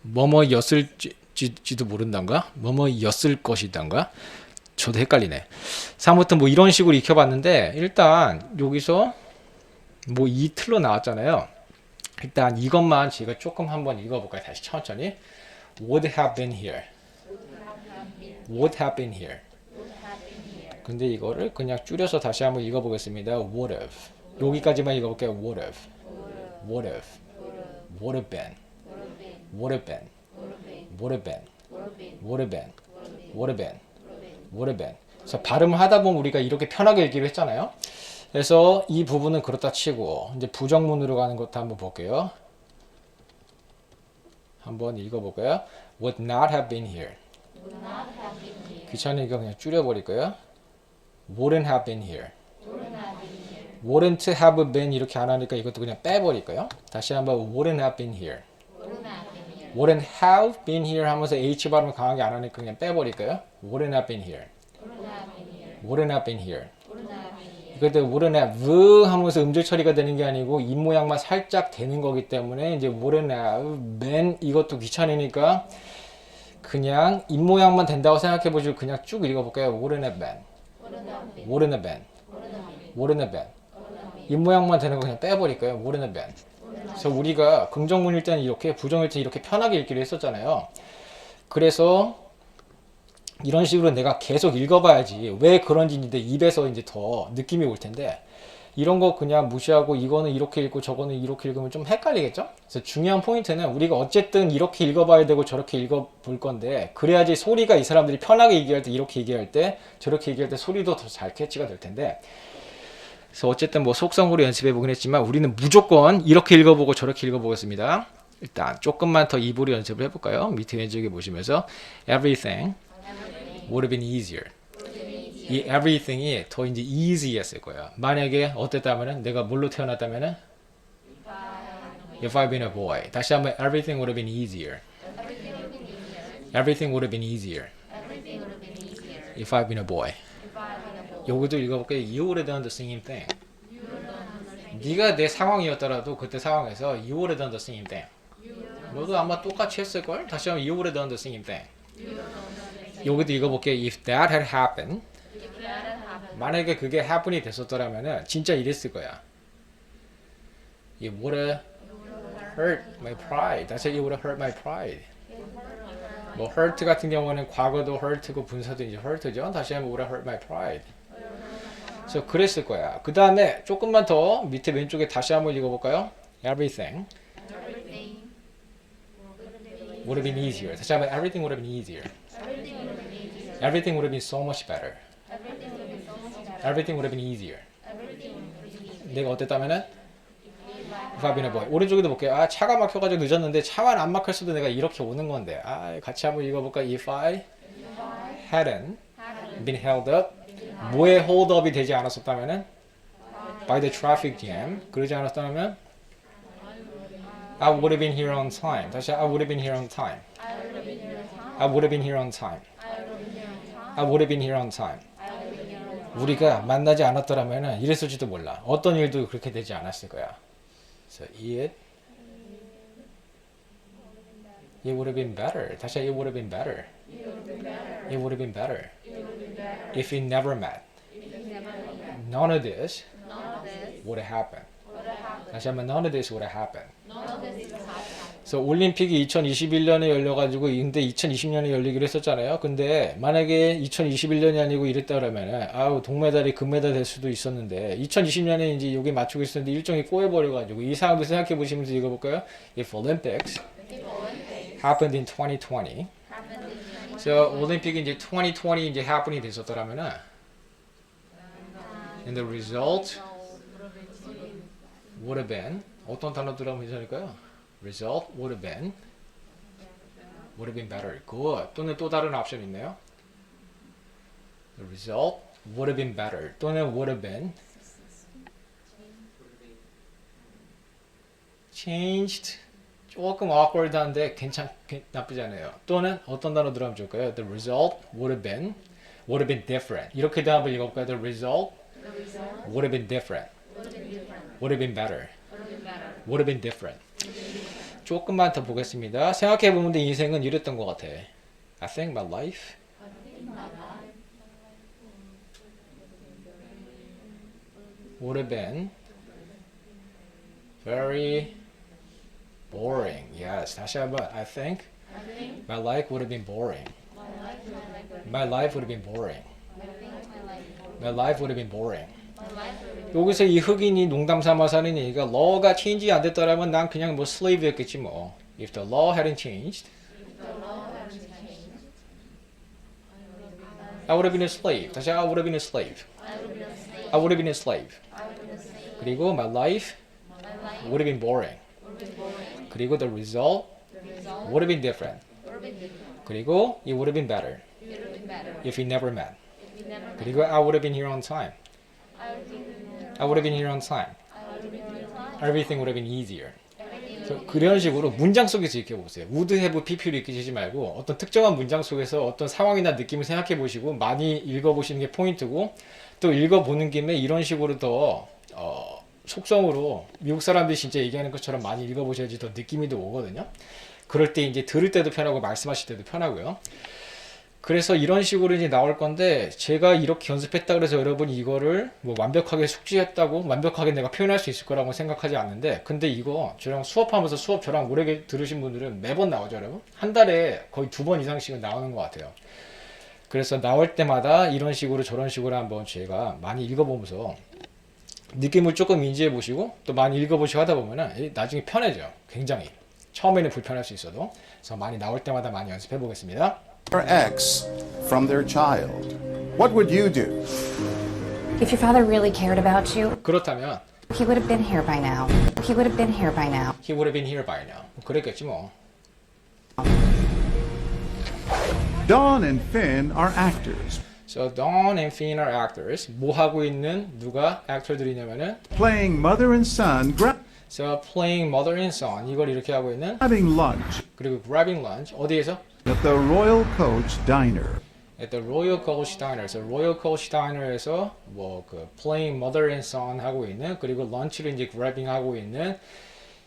뭐뭐였을지도 모른단가? 뭐뭐였을 것이단가? 저도 헷갈리네. 아무튼 뭐 이런 식으로 익혀봤는데 일단 여기서 뭐 이 틀로 나왔잖아요. 일단 이것만 제가 조금 한번 읽어볼까요? 다시 천천히. Would have been here. Would have been here. 근데 이거를 그냥 줄여서 다시 한번 읽어보겠습니다. Would have. 여기까지만 읽어볼게요. Would have. Would have. Would have been. Would have been. Would have been. Would have been. Would have been. Would have been. 그래서 발음을 하다 보면 우리가 이렇게 편하게 읽기로 했잖아요. 그래서 이 부분은 그렇다 치고 이제 부정문으로 가는 것도 한번 볼게요. 한번 읽어볼까요? Would not have been here. 귀찮으니까 그냥 줄여버릴 거예요. Wouldn't have been here. Wouldn't have been 이렇게 안 하니까 이것도 그냥 빼버릴 거예요. 다시 한번 wouldn't have been here. Wouldn't have been here 하면서 H 발음을 강하게 안 하니까 그냥 빼버릴 거예요. Wouldn't have been here. Wouldn't have been here. 그때 wouldn't have 하면서 음절 처리가 되는 게 아니고 입 모양만 살짝 되는 거기 때문에 이제 wouldn't have been 이것도 귀찮으니까 그냥 입모양만 된다고 생각해 보시고 그냥 쭉 읽어볼까요? Wouldn't have been. Wouldn't have been. Wouldn't have been. 입모양만 되는 거 그냥 빼버릴까요? Wouldn't have been. 그래서 우리가 긍정문일 때는 이렇게, 부정일 때는 이렇게 편하게 읽기로 했었잖아요. 그래서 이런 식으로 내가 계속 읽어봐야지 왜 그런지 이제 입에서 이제 더 느낌이 올 텐데, 이런 거 그냥 무시하고 이거는 이렇게 읽고 저거는 이렇게 읽으면 좀 헷갈리겠죠? 그래서 중요한 포인트는 우리가 어쨌든 이렇게 읽어봐야 되고 저렇게 읽어볼 건데, 그래야지 소리가 이 사람들이 편하게 얘기할 때, 이렇게 얘기할 때, 저렇게 얘기할 때 소리도 더 잘 캐치가 될 텐데, 그래서 어쨌든 뭐 속성으로 연습해 보긴 했지만 우리는 무조건 이렇게 읽어보고 저렇게 읽어보겠습니다. 일단 조금만 더 입으로 연습을 해볼까요? 밑에 왼쪽에 보시면서 everything would have been easier. 이 everything이 더 이제 easy했을 거예요. 만약에 어땠다면은, 내가 뭘로 태어났다면은, if I've been a boy. 다시 한번 everything would have been easier. Everything would have been easier. If I've been a boy. 요것도 읽어볼게요. You would have done the same thing. 네가 내 상황이었더라도 그때 상황에서 you would have done the same thing. 너도 아마 똑같이 했을걸? 다시 한번 you would have done the same thing. 요것도 읽어볼게요. If that had happened. 만약에 그게 happen이 됐었더라면은 진짜 이랬을 거야. It would have hurt my pride. 다시 it would have hurt my pride. 뭐 hurt 같은 경우는 과거도 hurt고 분사도 이제 hurt죠. 다시 한번 would have hurt my pride. 그래서 그랬을 거야. 그 다음에 조금만 더 밑에 왼쪽에 다시 한번 읽어볼까요? Everything would have been easier. 다시 한번 everything would have been easier. Everything would have been so much better. Everything would have been easier. 내가 어땠다면은 if I've been a boy. 오른쪽에도 볼게요. 아, 차가 막혀가지고 늦었는데 차만 안 막혔어도 내가 이렇게 오는 건데. 아, 같이 한번 읽어볼까? If I hadn't been held up. 뭐에 hold up이 되지 않았었다면은 by the traffic jam. 그러지 않았다면 I would have been here on time. 다시 I would have been here on time. I would have been here on time. I would have been here on time. 우리가 만나지 않았더라면 이랬을지도 몰라. 어떤 일도 그렇게 되지 않았을 거야. So it would have been better. 다시 it would have been better. It would have been better. If we never met. None of this would have happened. 다시 한번 none of this would have happened. 그래서 올림픽이 2021년에 열려가지고 근데 2020년에 열리기로 했었잖아요. 근데 만약에 2021년이 아니고 이랬다 그러면은 아우 동메달이 금메달 될 수도 있었는데 2020년에 이제 여기 맞추고 있었는데 일정이 꼬여버려가지고 이 상황도 생각해 보시면서 읽어볼까요? If Olympics happened in 2020. 그래서 올림픽이 이제 2020 이제 happen이 됐었더라면은 and the result would have been 어떤 단어 들어가면 괜찮을까요? Result would have been better. Good. 또는 또 다른 옵션 있네요. The result would have been better. 또는 would have been changed. 조금 awkward한데 나쁘지 않아요. 또는 어떤 단어 들어가면 좋을까요? The result would have been different. 이렇게 답을 읽어볼까요? The result would have been different. Would have been better. Would have been different. 조금만 더 보겠습니다. 생각해보면 내 인생은 이랬던 것 같아. I think my life would have been very boring. Yes. 다시 한번. I think my life would have been boring. My life would have been boring. My life would have been boring. 여기서 이 흑인이 농담 삼아서 하는 얘기가 law가 change 안 됐더라면 난 그냥 뭐 slave였겠지 뭐. If the law hadn't changed, I would have been a slave. 다시 I would have been a slave. I would have been a slave. 그리고 my life would have been boring. 그리고 the result would have been different. 그리고 it would have been better. If we never met. 그리고 I would have been here on time. I would have been here on time. Everything would have been easier. 그런 식으로 문장 속에서 익혀보세요. would have pp로 익히지 말고 어떤 특정한 문장 속에서 어떤 상황이나 느낌을 생각해 보시고 많이 읽어보시는 게 포인트고, 또 읽어보는 김에 이런 식으로 더 속성으로 미국 사람들이 진짜 얘기하는 것처럼 많이 읽어보셔야지 더 느낌이 더 오거든요. 그럴 때 이제 들을 때도 편하고 말씀하실 때도 편하고요. 그래서 이런 식으로 이제 나올 건데 제가 이렇게 연습했다 그래서 여러분이 이거를 뭐 완벽하게 숙지했다고 완벽하게 내가 표현할 수 있을 거라고 생각하지 않는데 근데 이거 저랑 수업하면서 수업 저랑 오래 들으신 분들은 매번 나오죠 여러분. 한 달에 거의 2번 이상씩은 나오는 것 같아요. 그래서 나올 때마다 이런 식으로 저런 식으로 한번 제가 많이 읽어보면서 느낌을 조금 인지해 보시고 또 많이 읽어보시고 하다 보면은 나중에 편해져요. 굉장히 처음에는 불편할 수 있어도. 그래서 많이 나올 때마다 많이 연습해 보겠습니다. Their ex from their child. What would you do? If your father really cared about you, 그렇다면 he would have been here by now. He would have been here by now. He would have been here by now. 그랬겠지 뭐. Dawn and Finn are actors, So Dawn and Finn are actors. 뭐 하고 있는 누가 액터들이냐면은 playing mother and son, So playing mother and son. 이걸 이렇게 하고 있는 grabbing lunch 그리고 grabbing lunch 어디에서? at the Royal Coach Diner. At the Royal Coach Diner. So Royal Coach Diner에서 뭐 그 playing mother and son 하고 있는 그리고 런치를 이제 grabbing 하고 있는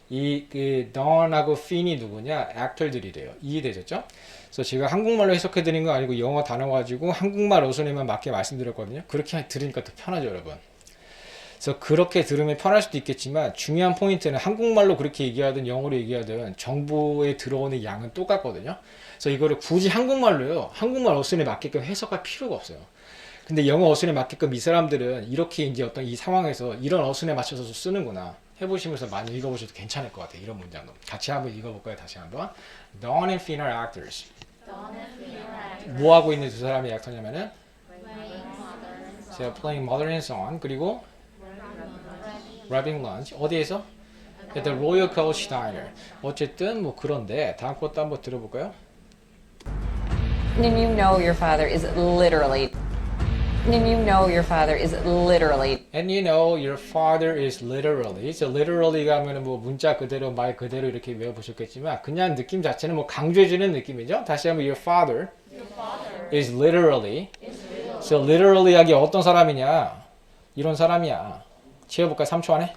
이 그 Dawn하고 Finn이 누구냐? 액터들이래요. 이해되셨죠? 그래서 제가 한국말로 해석해 드린 거 아니고 영어 단어 가지고 한국말 어순에만 맞게 말씀드렸거든요. 그렇게 들으니까 더 편하죠, 여러분. 그래서 그렇게 들으면 편할 수도 있겠지만 중요한 포인트는 한국말로 그렇게 얘기하든 영어로 얘기하든 정보에 들어오는 양은 똑같거든요. 그래서 이거를 굳이 한국말로요. 한국말 어순에 맞게끔 해석할 필요가 없어요. 근데 영어 어순에 맞게끔 이 사람들은 이렇게 이제 어떤 이 상황에서 이런 어순에 맞춰서 쓰는구나. 해보시면서 많이 읽어보셔도 괜찮을 것 같아요. 이런 문장도. 같이 한번 읽어볼까요? 다시 한번. Dawn and Finn are actors. 뭐 하고 있는 두 사람이 액터냐면은 So playing mother and son. 그리고 grabbing lunch. 어디에서? At the Royal Coach Diner. 어쨌든 뭐 그런데 다음 것도 한번 들어볼까요? And you know your father is literally. And you know your father is literally. And you know your father is literally. So literally가 하면은 뭐 문자 그대로 말 그대로 이렇게 외워보셨겠지만 그냥 느낌 자체는 뭐 강조해주는 느낌이죠. 다시 한번 your father is literally. So literally 하기 어떤 사람이냐? 이런 사람이야. 지어볼까요? 3초 안에?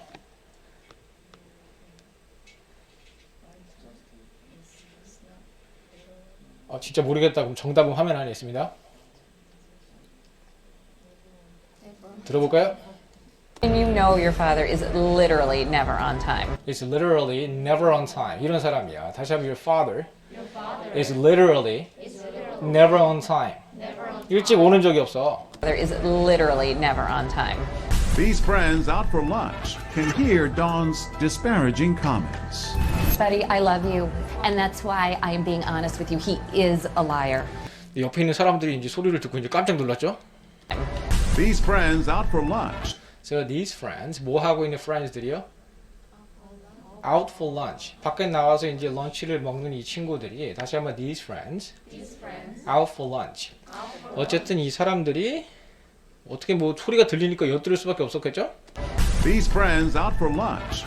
진짜 모르겠다. 그럼 정답은 화면 안에 있습니다. 들어볼까요? And you know your father is literally never on time. Is literally never on time. 이런 사람이야. 다시 한번 your father is literally never on time. 일찍 오는 적이 없어. Father is literally never on time. These friends out for lunch can hear Dawn's disparaging comments. Buddy, I love you, and that's why I am being honest with you. He is a liar. 옆에 있는 사람들이 이제 소리를 듣고 이제 깜짝 놀랐죠? These friends out for lunch So these friends, 뭐 하고 있는 friends들이요? Out for lunch. 밖에 나와서 이제 런치를 먹는 이 친구들이 다시 한번 these friends out for lunch. 어쨌든 이 사람들이 어떻게 뭐 소리가 들리니까 엿들을 수밖에 없었겠죠? These friends out for lunch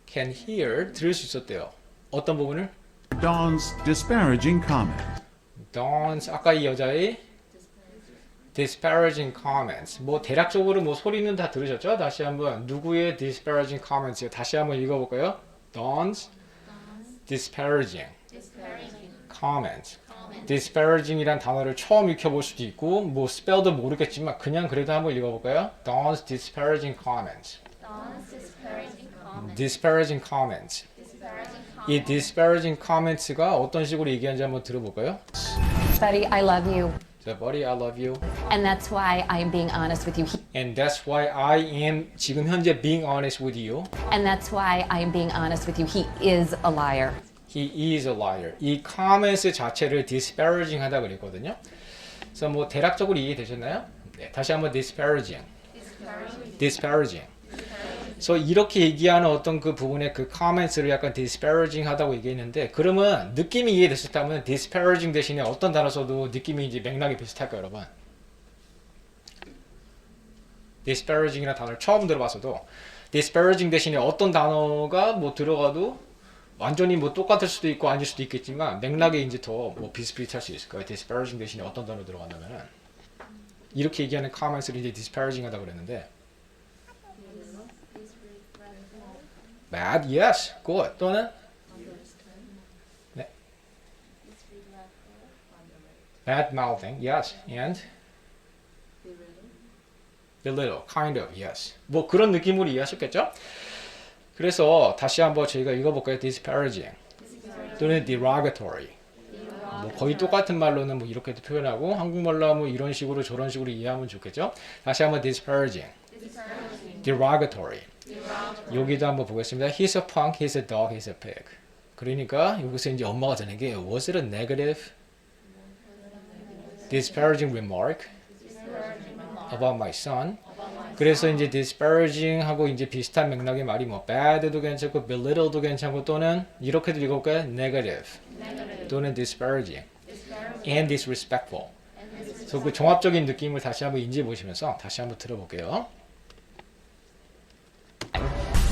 Can hear 들을 수 있었대요. 어떤 부분을? Dawn's disparaging comment. Dawn's 아까 이 여자의 disparaging comments. 뭐 대략적으로 뭐 소리는 다 들으셨죠? 다시 한번 누구의 disparaging comments요? 다시 한번 읽어볼까요? Dawn's disparaging comments. disparaging이란 단어를 처음 익혀볼 수도 있고 뭐 스펠도 모르겠지만 그냥 그래도 한번 읽어볼까요? Dawn's disparaging comments. disparaging comments. 이 disparaging comments가 어떤 식으로 얘기하는지 한번 들어볼까요? Buddy, I love you, So, buddy, I love you. and that's why I am being honest with you. And that's why I am 지금 현재 being honest with you. And that's why I am being honest with you. He is a liar. He is a liar. 이 comments 자체를 disparaging 하다 그랬거든요. 그래서 뭐 대략적으로 이해되셨나요? 네, 다시 한번 disparaging. disparaging. 그래서 이렇게 얘기하는 어떤 그 부분의 그 comments를 약간 disparaging 하다고 얘기했는데 그러면 느낌이 이해됐었다면 disparaging 대신에 어떤 단어 써도 느낌이 이제 맥락이 비슷할까요, 여러분? disparaging이라는 단어를 처음 들어봤어도 disparaging 대신에 어떤 단어가 뭐 들어가도 완전히 뭐 똑같을 수도 있고 아닐 수도 있겠지만 맥락이 이제 더 뭐 비슷비슷할 수 있을 거예요. disparaging 대신에 어떤 단어 들어간다면은 이렇게 얘기하는 comments를 이제 disparaging 하다 그랬는데 bad, yes, good 또는 bad mouthing, yes, and belittle, kind of, yes. 뭐 그런 느낌으로 이해하셨겠죠? 그래서 다시 한번 저희가 읽어볼까요? disparaging 또는 derogatory. 뭐 거의 똑같은 말로는 뭐 이렇게도 표현하고 한국말로 하면 이런 식으로 저런 식으로 이해하면 좋겠죠? 다시 한번 disparaging, derogatory. 여기도 한번 보겠습니다. He's a punk, he's a dog, he's a pig. 그러니까 여기서 이제 엄마가 전한 게 was it a negative, disparaging remark about my son? 그래서 이제 disparaging 하고 이제 비슷한 맥락의 말이 뭐 bad도 괜찮고 belittle도 괜찮고 또는 이렇게도 읽을까요? negative 또는 disparaging and disrespectful. 그래서 그 종합적인 느낌을 다시 한번 인지해 보시면서 다시 한번 들어볼게요.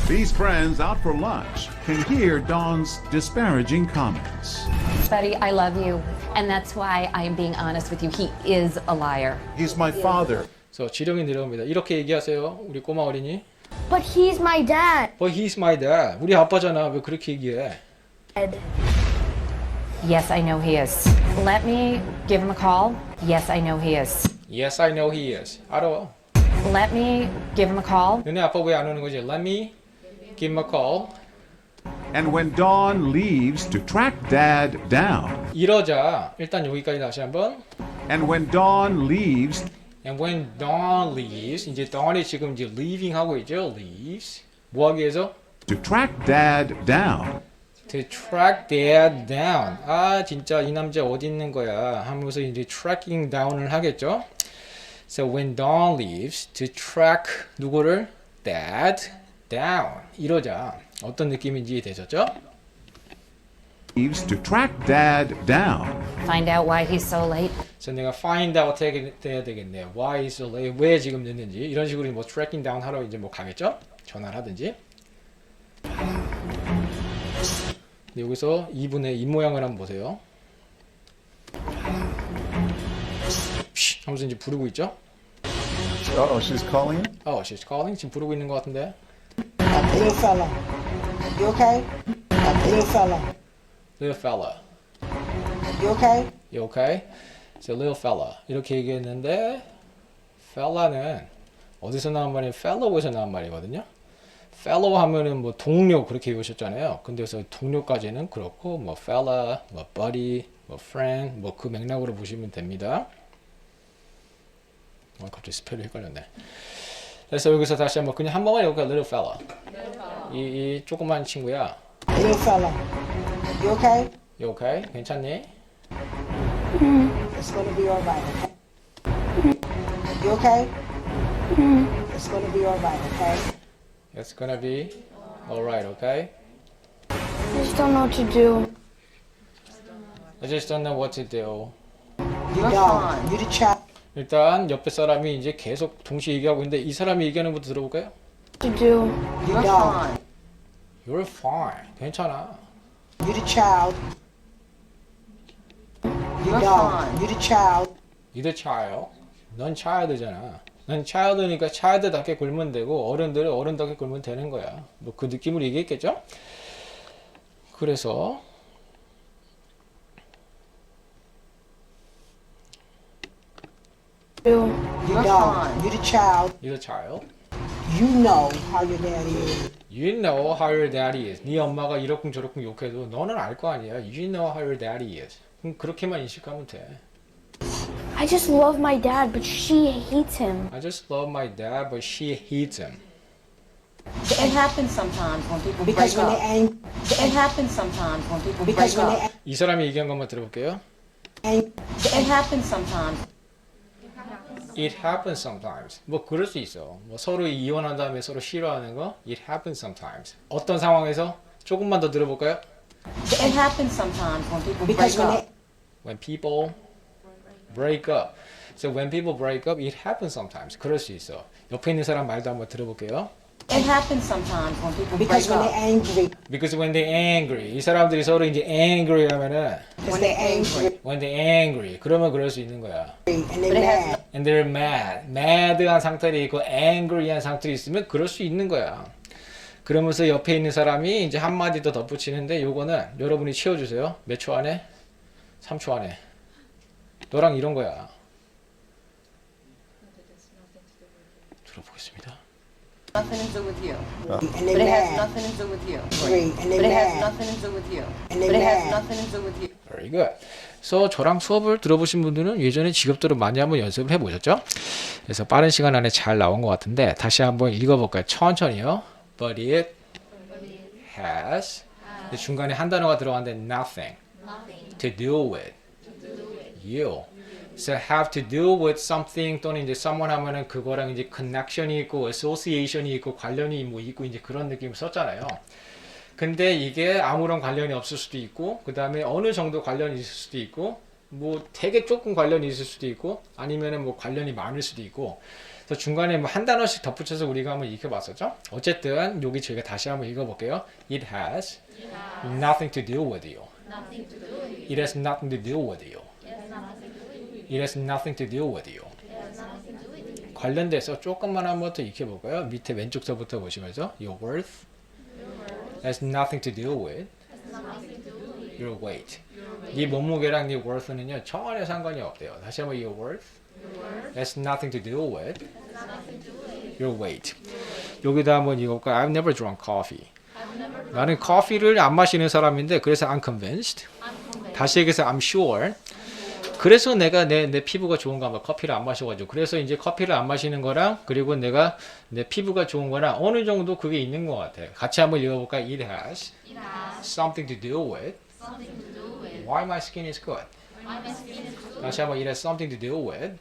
These friends out for lunch can hear Dawn's disparaging comments. Buddy, I love you. And that's why I am being honest with you. He is a liar. He's my father. 그래서 지령이 내려옵니다. 이렇게 얘기하세요. 우리 꼬마 어린이. But he's my dad. But he's my dad. 우리 아빠잖아. 왜 그렇게 얘기해? Yes, I know he is. Let me give him a call. Yes, I know he is. Yes, I know he is. 알아. Let me give him a call. 너네 아빠 왜 안 오는 거지? Let me give him a call. And when Dawn leaves to track Dad down, 이러자 일단 여기까지 다시 한번. and when Dawn leaves And when Dawn leaves, 이제 Dawn이 지금 이제 leaving 하고 있죠. leaves. 뭐 하기 위해서? to track Dad down, To track Dad down. 아 진짜 이 남자 어디 있는 거야? 하면서 이제 tracking down을 하겠죠. So when Dawn leaves, to track 누구를? Dad down. 이러자 어떤 느낌인지 되셨죠? leaves to track Dad down. Find out why he's so late. 그래서 내가 find out 해야 되겠네요. Why is so late? 왜 지금 늦는지 이런 식으로 뭐 tracking down 하러 이제 뭐 가겠죠? 전화를 하든지. 근데 여기서 이분의 입 모양을 한번 보세요. 하면서 이제 부르고 있죠? Oh, she's calling you? Oh, she's calling. 지금 부르고 있는 것 같은데. Little fella. You okay? Little fella. Little fella. You okay? You okay? So little fella. 이렇게 얘기했는데 fella는 어디서 나온 말이에요? fellow에서 나온 말이거든요. fellow 하면은 뭐 동료 그렇게 외우셨잖아요. 근데 그래서 동료까지는 그렇고 뭐 fella, 뭐 buddy, 뭐 friend 뭐 그 맥락으로 보시면 됩니다. 갑자기 스펠이 헷갈렸네. 그래서 여기서 다시 한번 그냥 한 번만 해볼까요? little fella. 이 조그만 친구야. Little fella. You okay? You okay? 괜찮니? It's gonna be alright, okay? You okay? It's gonna be alright, okay? It's gonna be alright, okay? I just don't know what to do. I just don't know what to do. You're No, fine. you the child. 일단 옆에 사람이 이제 계속 동시에 얘기하고 있는데 이 사람이 얘기하는 것부터 들어볼까요? What to do. You're No. fine. You're fine. 괜찮아. You the child. You're No, fine. you the child. You're the child. 넌 child잖아. 넌 child니까 child답게 굴면 되고 어른들은 어른답게 굴면 되는 거야. 뭐 그 느낌으로 얘기했겠죠? 그래서 Do. You're No, fine. you the child. you're the child. You know how your daddy is. You know how your daddy is. 네 엄마가 이러쿵 저러쿵 욕해도 너는 알 거 아니야. You know how your daddy is. 그럼 그렇게만 인식하면 돼. I just love my dad, but she hates him. I just love my dad, but she hates him. It happens sometimes when people Because break when up. they angry, It happens sometimes when people because break when up. 이 사람이 얘기한 것만 들어볼게요. they angry, It happens sometimes. It happens sometimes. 뭐 그럴 수 있어. 뭐 서로 이혼한 다음에 서로 싫어하는 거. It happens sometimes. 어떤 상황에서 조금만 더 들어볼까요? It happens sometimes when people because break when up. they When people break up. So when people break up, it happens sometimes. 그럴 수 있어. 옆에 있는 사람 말도 한번 들어볼게요. It happens sometimes when people because break when they up. angry, Because when they angry. 이 사람들이 서로 이제 angry 하면은 because they angry when they angry. 그러면 그럴 수 있는 거야. and they But it has mad. And they're mad. mad한 상태로 있고 angry한 상태로 있으면 그럴 수 있는 거야. 그러면서 옆에 있는 사람이 이제 한마디 더 덧붙이는데 요거는 여러분이 채워주세요. 몇 초 안에? 3초 안에. 너랑 이런 거야. 들어보겠습니다. Nothing to do with you. And they But it has mad. nothing to do with you. Agree. And they But it has mad. nothing to do with you. And they But it has mad. nothing to do with you. Very good. 그래서 저랑 수업을 들어보신 분들은 예전에 직업들을 많이 한번 연습을 해보셨죠? 그래서 빠른 시간 안에 잘 나온 것 같은데 다시 한번 읽어볼까요? 천천히요. But it has 근데 중간에 한 단어가 들어갔는데 nothing to do with you. So have to do with something 또는 이제 someone 하면은 그거랑 이제 connection이 있고 association이 있고 관련이 뭐 있고 이제 그런 느낌 썼잖아요. 근데 이게 아무런 관련이 없을 수도 있고 그 다음에 어느 정도 관련이 있을 수도 있고 뭐 되게 조금 관련이 있을 수도 있고 아니면은 뭐 관련이 많을 수도 있고 그래서 중간에 뭐 한 단어씩 덧붙여서 우리가 한번 익혀봤었죠. 어쨌든 여기 저희가 다시 한번 읽어볼게요. It has nothing to do with you. It has nothing to do with you. It has nothing to do with you. 관련돼서 조금만 한번 더 익혀볼까요? 밑에 왼쪽서부터 보시면서 Your worth has nothing to do with your weight. 네 몸무게랑 네 worth는요 전혀 상관이 없대요. 다시 한번 your worth has nothing to do with your weight. 여기다 한번 읽어볼까요? I've never drunk coffee. 나는 커피를 안 마시는 사람인데 그래서 I'm convinced. 다시 얘기해서 I'm sure. 그래서 내가 내 피부가 좋은가 봐. 커피를 안 마셔가지고. 그래서 이제 커피를 안 마시는 거랑 그리고 내가 내 피부가 좋은 거랑 어느 정도 그게 있는 것 같아. 같이 한번 읽어볼까요? It has something to do with why my skin is good. 다시 한번 It has something to do with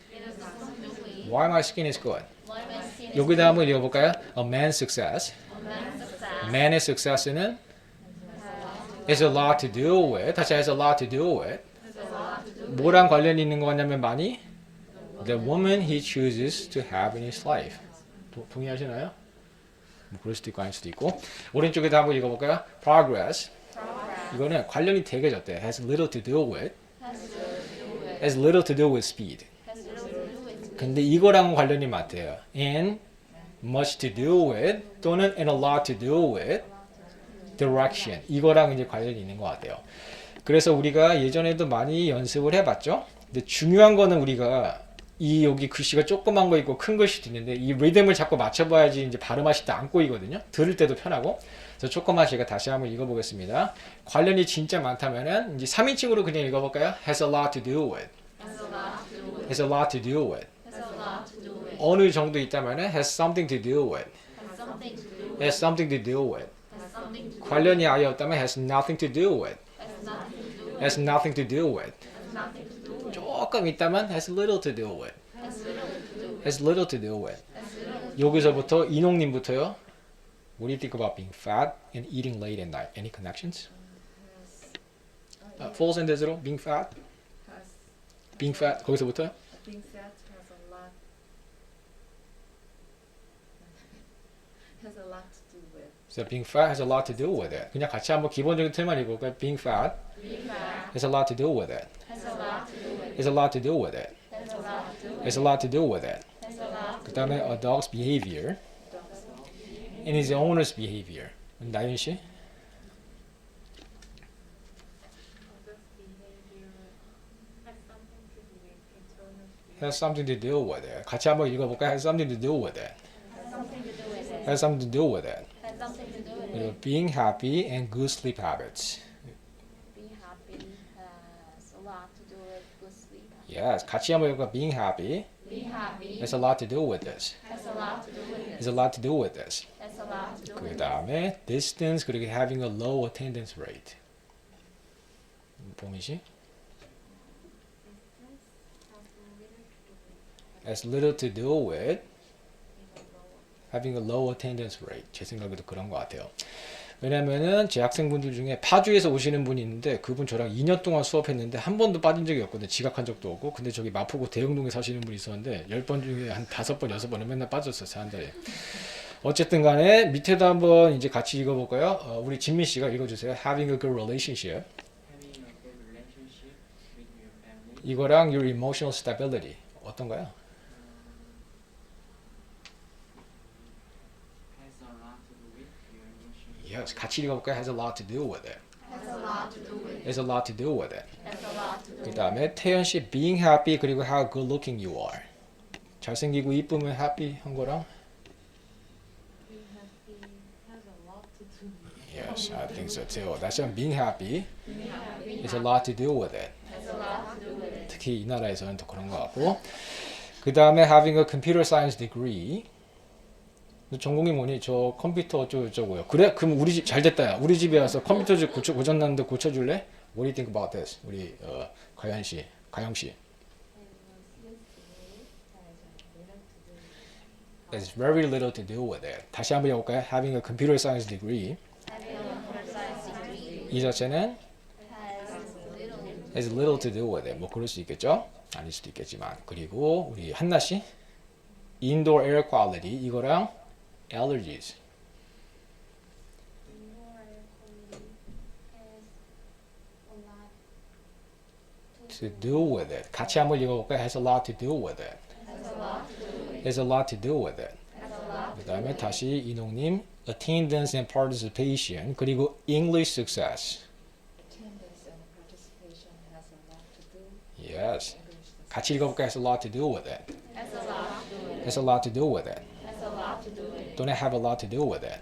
why my skin is good. 여기다 한번 읽어볼까요? A man's success. Man의 success는 has a lot to do with. 다시 has a lot to do with. 뭐랑 관련이 있는 거냐면 많이 the woman he chooses to have in his life. 동의하시나요? 뭐 그럴 수도 있고 아닐 수도 있고. 오른쪽에도 한번 읽어볼까요? Progress. 이거는 관련이 되게 졌대. Has little to do with. Has little to do with speed. 근데 이거랑은 관련이 많대요. And much to do with 또는 and a lot to do with direction. 이거랑 이제 관련이 있는 것 같아요. 그래서 우리가 예전에도 많이 연습을 해봤죠. 근데 중요한 거는 우리가 이 여기 글씨가 조그만 거 있고 큰 글씨도 있는데 이 리듬을 자꾸 맞춰봐야지 이제 발음하실 때 안 꼬이거든요. 들을 때도 편하고. 그래서 조금만 제가 다시 한번 읽어보겠습니다. 관련이 진짜 많다면은 이제 3인칭으로 그냥 읽어볼까요? Has a lot to do with. Has a lot to do with. 어느 정도 있다면은 has something to do with. Has something to do with. 관련이 아예 없다면 has nothing to do with. Has nothing to do with. 조금 있다면 has little to do with. Has little to do with. 여기서부터 이농님부터요. What do you think about being fat and eating late at night? Any connections? Full sentence로 being fat. Being fat 거기서부터요. Being fat has a lot to do with. So being fat has a lot to do with it. 그냥 같이 한번 기본적인 틀만 읽어볼까요? Being fat has a lot to do with it. Has a lot to do with it. Has a lot to do with it. 그 다음에 a dog's behavior and his owner's behavior. 나윤 씨? Has something to do with it. 같이 한번 읽어볼까요? Has something to do with it. Has something to do with it. 그리고 being happy and good sleep habits. Being happy has a lot to do with good sleep. Yes, 같이 한번 읽어볼까요? Being happy Being happy has a lot to do with this. has a lot to do with it. Has a lot to do with this. Has a lot to do 그 with it. 다음에 distance 그리고 having a low attendance rate. 보미 씨? Has little to do with having a low attendance rate. 제 생각에도 그런 것 같아요. 왜냐면은 제 학생분들 중에 파주에서 오시는 분이 있는데 그분 저랑 2년 동안 수업했는데 한 번도 빠진 적이 없거든요. 지각한 적도 없고. 근데 저기 마포구 대흥동에 사시는 분이 있었는데 10번 중에 한 5번, 6번은 맨날 빠졌었어요. 한 달에. 어쨌든 간에 밑에도 한번 이제 같이 읽어볼까요? 우리 진미 씨가 읽어주세요. Having a good relationship. 이거랑 your emotional stability. 어떤가요? Yes, 같이 읽어볼까요? Has a lot to do with it. Has a lot to do with it. Has a lot to do with it. Has a lot 그 다음에 태연 씨 being happy 그리고 how good looking you are. 잘생기고 이쁘면 happy 한 거랑 Yes, I think so too. 다시 한번 being happy is a lot to do with it. 특히 이 나라에서는 더 그런 것 같고 그 다음에 having a computer science degree 너 전공이 뭐니? 저 컴퓨터 어쩌고저쩌고요. 그래? 그럼 우리 집 잘 됐다 야. 우리 집에 와서 컴퓨터 고장났는데 고쳐줄래? What do you think about this? 우리 가영 씨. There's very little to do with it. 다시 한번 해볼까요? Having a computer science degree. 이 자체는 has little to do with it. 뭐 그럴 수 있겠죠? 아닐 수도 있겠지만. 그리고 우리 한나 씨 indoor air quality 이거랑 allergies. To do with it. 같이 한번 읽어볼까요? Has a lot to do with it. Has a lot to do with it. 그 다음에 다시 이농님 attendance and participation 그리고 English success. Yes. 같이 읽어볼까요? Has a lot to do with it. Has a lot to do with it. 또는 have a lot to do with it.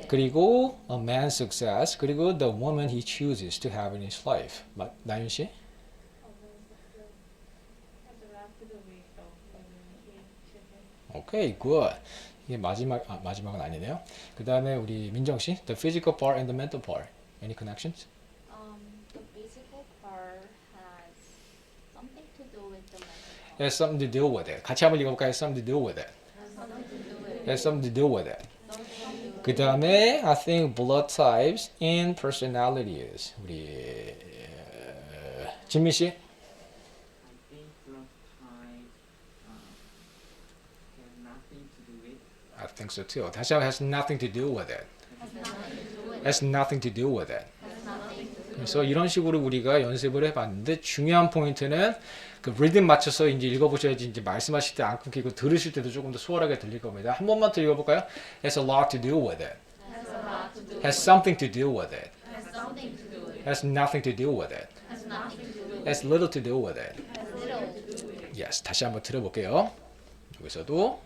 그리고 a man's success 그리고 the woman he chooses to have in his life. 나윤 씨? 오케이, good. 이게 마지막은 아니네요. 그 다음에 우리 민정 씨, the physical part and the mental part. Any connections? The physical part has something to do with the mental part. Has something to do with it. 같이 한번 읽어볼까요? Has something to do with it. Has something to do with it. 그 다음에 I think blood types and personalities. 우리 진미 씨. I think so too. 다시 한번 has nothing to do with it. Has nothing to do with it. 그래서 이런 식으로 우리가 연습을 해봤는데 중요한 포인트는 그 리듬 맞춰서 이제 읽어보셔야지 이제 말씀하실 때 안 끊기고 들으실 때도 조금 더 수월하게 들릴 겁니다. 한 번만 더 읽어볼까요? Has a lot to do with it. Has something to do with it. Has nothing to do with it. Has little to do with it. Yes, 다시 한번 들어볼게요. 여기서도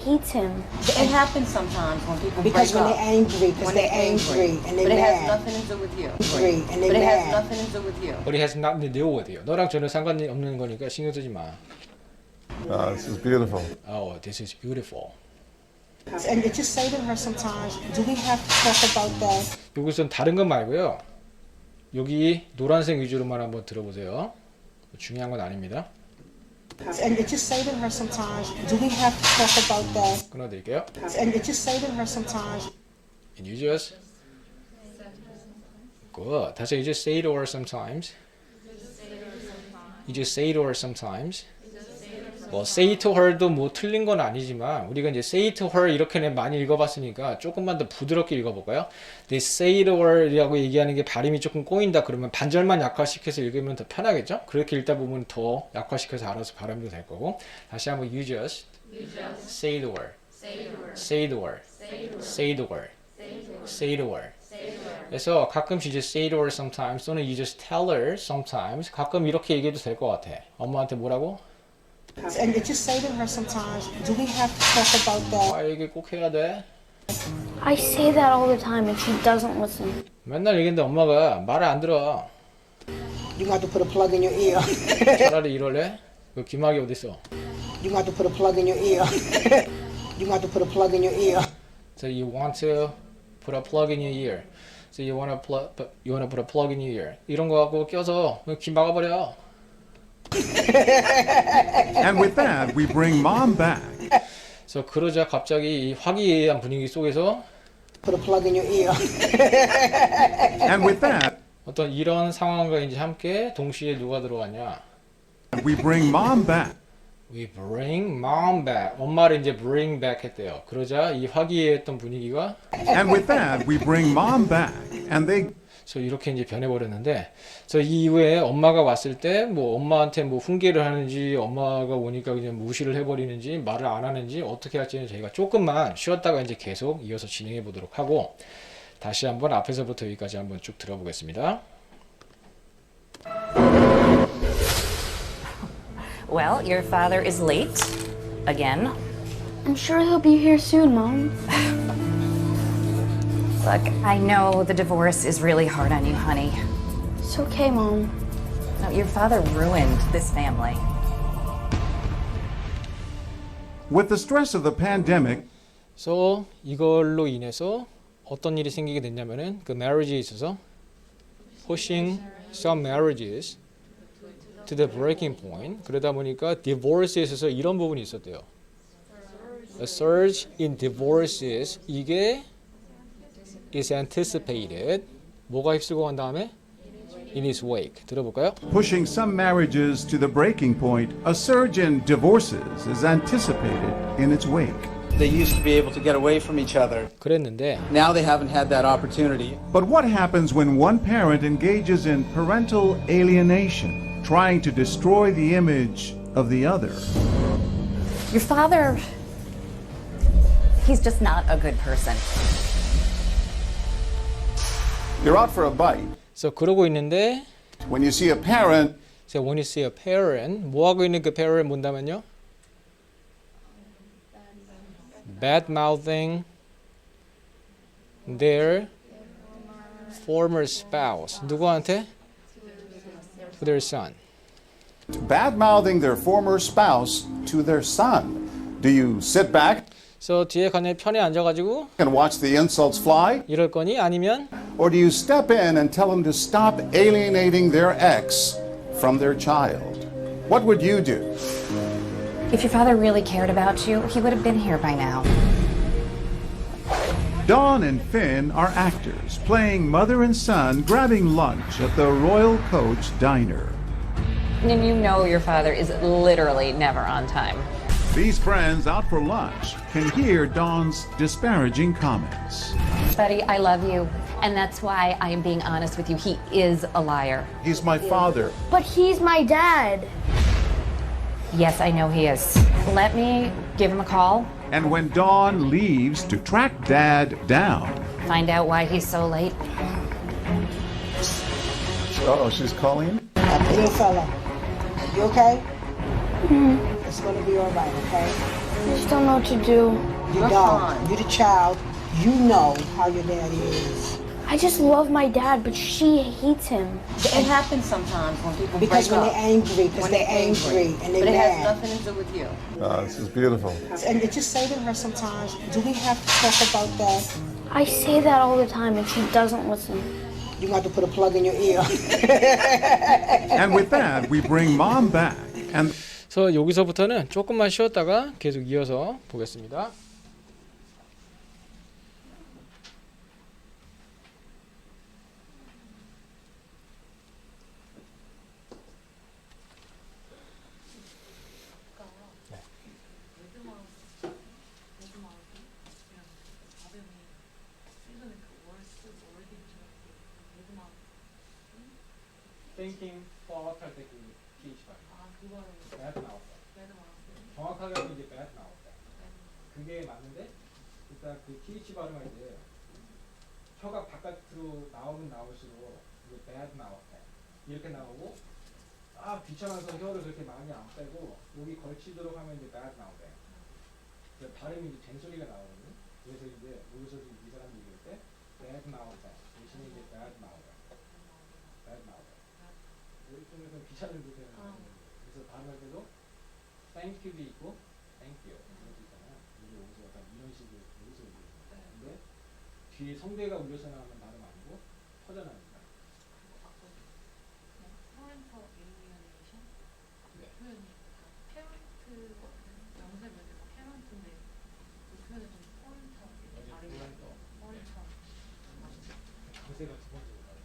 Hates him. It happens sometimes when people Because break when up. they're angry, because they're angry and But they're it has mad. nothing to do with you. Angry and But they're it has mad. nothing to do with you. But it has nothing to do with you. 너랑 전혀 상관이 없는 거니까 신경 쓰지 마. This is beautiful. Oh, this is beautiful. And you just say to her sometimes, do we have to talk about that? 여기선 다른 건 말고요. 여기 노란색 위주로만 한번 들어보세요. 중요한 건 아닙니다. And you just say to her sometimes, do we have to talk about that? 끊어드릴게요. And you just say to her sometimes, And you just good. 다시 you just say to her sometimes. You just say to her sometimes. 뭐 say to her도 뭐 틀린 건 아니지만 우리가 이제 say to her 이렇게는 많이 읽어봤으니까 조금만 더 부드럽게 읽어볼까요? They say to her이라고 얘기하는 게 발음이 조금 꼬인다 그러면 반절만 약화시켜서 읽으면 더 편하겠죠? 그렇게 읽다 보면 더 약화시켜서 알아서 발음도 될 거고 다시 한번 you just say to her. Say to her. Say to her. Say to her. 그래서 가끔씩 이제 say to her sometimes 또는 you just tell her sometimes 가끔 이렇게 얘기해도 될 것 같아. 엄마한테 뭐라고? and you just say to her sometimes, do we have to talk about that? 아 얘기 꼭 해야 돼? I say that all the time and she doesn't listen. 맨날 얘기했는데 엄마가 말을 안 들어. You got to put a plug in your ear. 차라리 이럴래? 그 김학이 어딨어? You got to put a plug in your ear. You got to put a plug in your ear. So you want to put a plug in your ear. So you want to put a plug in your ear. 이런 거 갖고 껴서 귀 막아버려. And with that, we bring Mom back. 그래서 그러자 갑자기 이 화기애애한 분위기 속에서 Put a plug in your ear. And with that, 어떤 이런 상황과 이제 함께 동시에 누가 들어왔냐? we bring Mom back. We bring mom back. 엄마를 이제 bring back 했대요. 그러자 이 화기애애했던 분위기가 And with that, we bring Mom back. And they 그래서 이렇게 이제 변해버렸는데, 그래서 이 이후에 엄마가 왔을 때 뭐 엄마한테 뭐 훈계를 하는지, 엄마가 오니까 그냥 무시를 해버리는지, 말을 안 하는지 어떻게 할지는 저희가 조금만 쉬었다가 이제 계속 이어서 진행해 보도록 하고, 다시 한번 앞에서부터 여기까지 한번 쭉 들어보겠습니다. Well, your father is late. Again. I'm sure he'll be here soon, Mom. Look, I know the divorce is really hard on you, honey. It's okay, Mom. No, your father ruined this family. With the stress of the pandemic, So 이걸로 인해서 어떤 일이 생기게 됐냐면은 그 marriage에 있어서 pushing some marriages to the breaking point. 그러다 보니까 divorce에 있어서 이런 부분이 있었대요. A surge in divorces 이게 is anticipated. 뭐가 휩쓸고 간 다음에 in his wake. 들어볼까요? pushing some marriages to the breaking point, a surge in divorces is anticipated in its wake. They used to be able to get away from each other. 그랬는데 Now they haven't had that opportunity. But what happens when one parent engages in parental alienation, trying to destroy the image of the other? Your father, he's just not a good person. You're out for a bite. 그래서 그러고 있는데 When you see a parent so when you see a parent 뭐 하고 있는 그 parent 본다면요? bad mouthing their former spouse. 누구한테? To their son. bad mouthing their former spouse to their son, do you sit back 그래서 뒤에 그냥 편에 앉아가지고 and watch the insults fly? 이럴 거니? 아니면 Or do you step in and tell them to stop alienating their ex from their child? What would you do? If your father really cared about you, he would have been here by now. Dawn and Finn are actors, playing mother and son grabbing lunch at the Royal Coach Diner. And you know your father is literally never on time. These friends out for lunch can hear Dawn's disparaging comments. Buddy, I love you. And that's why I am being honest with you. He is a liar. He's my father. But he's my dad. Yes, I know he is. Let me give him a call, And when Dawn leaves to track Dad down, find out why he's so late. Oh, she's calling? That little fella. You okay? It's gonna be all right, okay? I just don't know what to do. You You're don't. fine. You're the child. You know how your daddy is. I just love my dad, but she hates him. It happens sometimes when people Because break when up. they're angry, because When they're angry and they're But it has mad. nothing to do with you. This is beautiful. And just say to her sometimes, do we have to talk about that? I say that all the time, and she doesn't listen. You got to put a plug in your ear. and with that, we bring Mom back. And 그래서 여기서부터는 조금만 쉬었다가 계속 이어서 보겠습니다. Thinking, thought 할 때 그 TH 발음. bad mouth. 정확하게 하면 이제 bad mouth. 그게 맞는데 일단 그 TH 발음할 때 혀가 바깥으로 나오면 나올수록 이게 bad mouth 이렇게 나오고 귀찮아서 혀를 그렇게 많이 안 빼고 여기 걸치도록 하면 이제 bad mouth. 발음이 이제 잔소리가 나오거든요. 그래서 이제 여기서 이 사람 얘기할 때 bad mouth 대신에 이제 bad mouth. bad mouth. 좀 귀찮은 듯해요. 그래서 발음할 때도 thank you도 있고 thank you 이렇게 있잖아요. 이게 여기서 약간 이런 식으로 여기서 얘기해요. 근데 뒤에 성대가 울려서 나오는 발음 아니고 터져나옵니다. 강세가 두 번째로 나와요.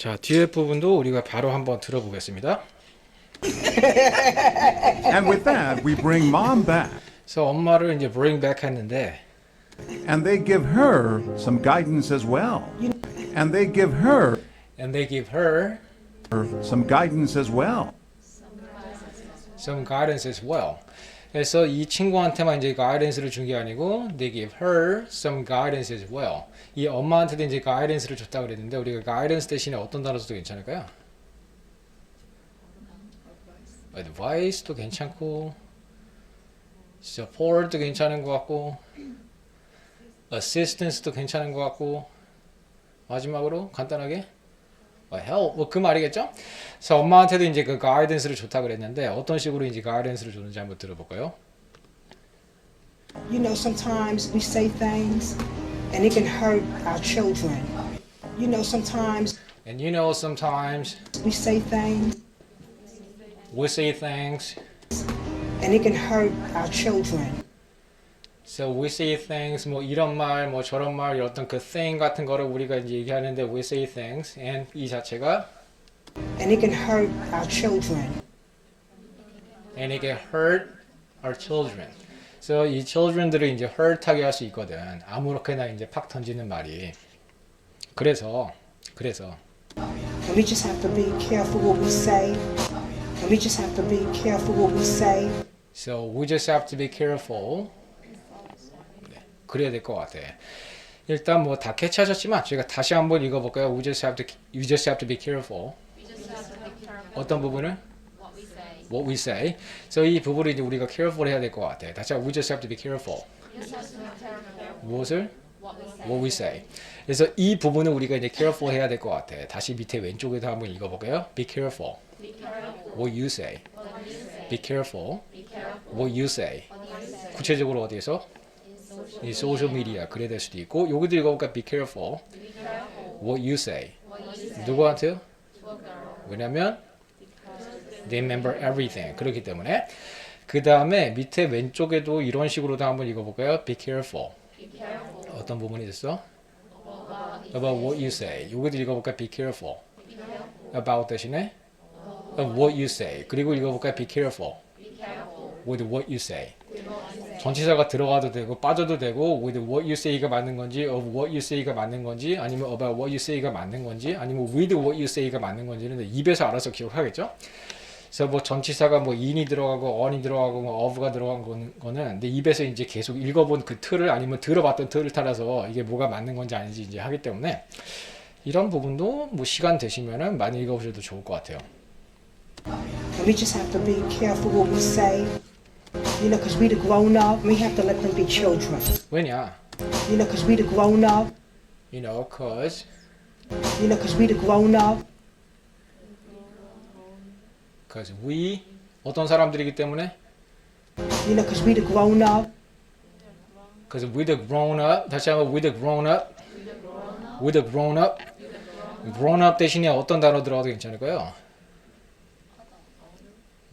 자, 뒤에 부분도 우리가 바로 한번 들어보겠습니다. And with that, we bring mom back. 그래서 엄마를 이제 bring back 했는데 And they give her some guidance as well. And they give her and they give her some guidance as well. some guidance as well. 그래서 이 친구한테만 이제 guidance를 준 게 아니고 they give her some guidance as well. 이 엄마한테도 이제 guidance를 줬다고 그랬는데 우리가 guidance 대신에 어떤 단어 써도 괜찮을까요? advice도 괜찮고 support도 괜찮은 것 같고 assistance도 괜찮은 것 같고 마지막으로 간단하게 help 뭐 그 말이겠죠? 그래서 엄마한테도 이제 그 guidance를 줬다 그랬는데 어떤 식으로 이제 guidance를 줬는지 한번 들어볼까요? You know, sometimes we say things and it can hurt our children. You know, sometimes And you know sometimes we say things we say things and it can hurt our children. so we say things 뭐 이런 말 뭐 저런 말 어떤 그 thing 같은 거를 우리가 이제 얘기하는데 we say things and 이 자체가 And it can hurt our children. and it can hurt our children. 그래서 이 children들을 이제 hurt하게 할 수 있거든. 아무렇게나 이제 팍 던지는 말이. 그래서 And we just have to be careful what we say. And we just have to be careful what we say. so we just have to be careful. 네, 그래야 될 것 같아. 일단 뭐 다 캐치하셨지만 제가 다시 한번 읽어볼까요? You just have to be careful. 어떤 부분을? What we say. So 이 부분을 이제 우리가 careful 해야 될 것 같아. 다시 한번 we just have to be careful. 무엇을? What we say. 그래서 이 부분을 우리가 이제 careful 해야 될 것 같아. 다시 밑에 왼쪽에도 한번 읽어볼까요? Be careful. What you say. Be careful. What you say. 구체적으로 어디에서? 이 소셜 미디어 그래야 될 수도 있고 여기도 읽어볼까? Be careful. What you say. 누구한테요? 왜냐면 they remember everything. 그렇기 때문에 그 다음에 밑에 왼쪽에도 이런 식으로도 한번 읽어볼까요? Be careful. 어떤 부분이 있었어? About what you say. 여기도 읽어볼까? Be careful. About 대신에 what you say. 그리고 읽어볼까? Be careful. With what you say. 전치사가 들어가도 되고 빠져도 되고 with what you say가 맞는 건지 of what you say가 맞는 건지 아니면 about what you say가 맞는 건지 아니면 with what you say가 맞는 건지는 입에서 알아서 기억하겠죠? 그래서 뭐 전치사가 뭐 in이 들어가고 on이 들어가고 뭐 of가 들어간 거는 내 입에서 이제 계속 읽어본 그 틀을 아니면 들어봤던 틀을 따라서 이게 뭐가 맞는 건지 아닌지 이제 하기 때문에 이런 부분도 뭐 시간 되시면은 많이 읽어보셔도 좋을 것 같아요. And we just have to be careful what we say. You know, because we the grown up, we have to let them be children. 왜냐? You know, because we the grown up. You know, cause You know, because we the grown up. we 어떤 사람들이기 때문에 You know, because we the grown up. Because we the grown up. 다시 한번 we the grown up. We the grown up. grown up 대신에 어떤 단어 들어가도 괜찮을까요?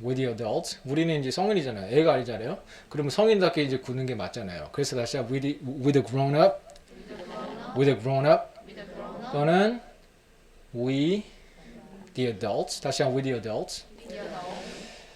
We the adults. 우리는 이제 성인이잖아요. 애가 아니잖아요. 그러면 성인답게 이제 굳는 게 맞잖아요. 그래서 다시 한번 we the grown up. We the grown up. 또는 we the adults. 다시 한번 we the adults.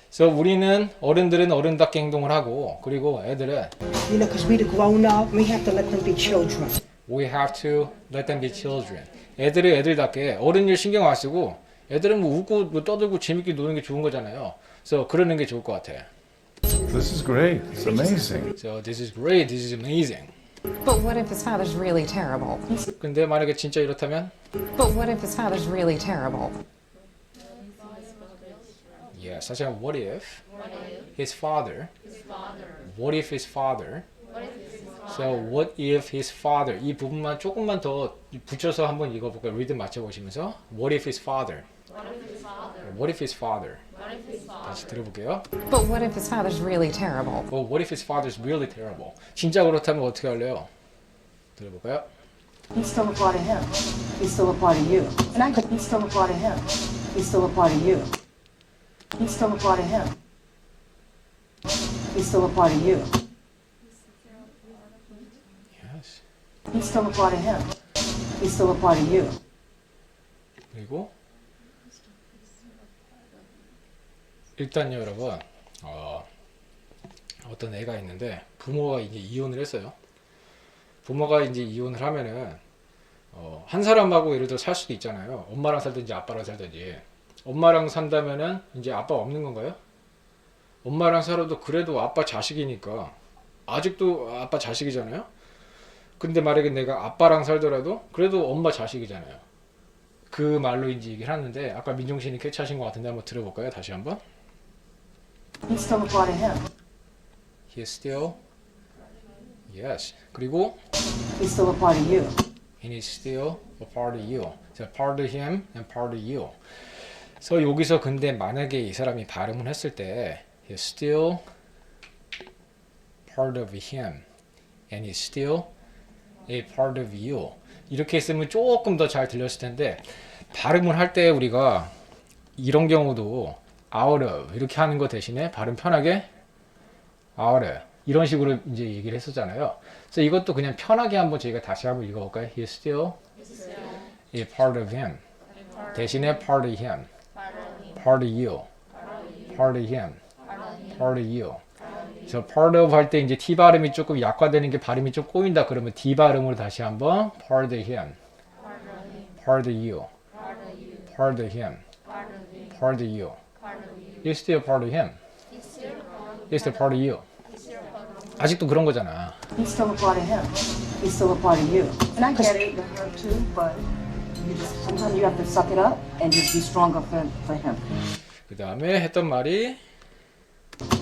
그래서 우리는 어른들은 어른답게 행동을 하고 그리고 애들은 You know, because we the grown up, we have to let them be children. we have to let them be children. 애들은 애들답게 어른 일 신경 안 쓰고 애들은 뭐 웃고 뭐 떠들고 재밌게 노는 게 좋은 거잖아요. 그래서 그러는 게 좋을 것 같아. This is great. It's amazing. So this is great. This is amazing. But what if his father's really terrible? 근데 만약에 진짜 이렇다면 But what if his father's really terrible? yes. 사실 what if his father what if his father So what if his father 이 부분만 조금만 더 붙여서 한번 읽어볼까요? 리듬 맞춰보시면서 What if his father What if his father 다시 들어볼게요. But what if his father's really terrible? Well, what if his father's really terrible? 진짜 그렇다면 어떻게 할래요? 들어볼까요? He's still a part of him. He's still a part of you. And I could, he's still a part of him. He's still a part of you. He's still a part of him. He's still a part of you. Yes. He's still a part of him. He's still a part of you. 그리고 일단요 여러분 어떤 애가 있는데 부모가 이제 이혼을 했어요. 부모가 이제 이혼을 하면은 한 사람하고 예를 들어 살 수도 있잖아요. 엄마랑 살든지 아빠랑 살든지. 엄마랑 산다면은 이제 아빠 없는 건가요? 엄마랑 살아도 그래도 아빠 자식이니까 아직도 아빠 자식이잖아요. 근데 만약에 내가 아빠랑 살더라도 그래도 엄마 자식이잖아요. 그 말로 이제 얘기를 하는데 아까 민종신이 캐치하신 것 같은데 한번 들어볼까요? 다시 한번. He's still a part of him. He is still yes. 그리고 He's still a part of you. and he's still a part of you. So part of him and part of you. 그래서 여기서 근데 만약에 이 사람이 발음을 했을 때 he's still part of him and he's still a part of you. 이렇게 했으면 조금 더 잘 들렸을 텐데 발음을 할 때 우리가 이런 경우도 out of 이렇게 하는 거 대신에 발음 편하게 out of 이런 식으로 이제 얘기를 했었잖아요. 그래서 이것도 그냥 편하게 한번 저희가 다시 한번 읽어볼까요? He is still a part of him. 대신에 part of him, part of you, part of him, part of you. 그래서 part of 할 때 이제 T 발음이 조금 약화되는 게 발음이 좀 꼬인다 그러면 D 발음으로 다시 한번 part of him, part of you, part of him, part of you. You're still part of him. You're still part of you. 아직도 그런 거잖아. He's still a part of him. He's still a part of you. And I get it, you're hurt too, but you just sometimes you have to suck it up and just be stronger for him. 그 다음에 했던 말이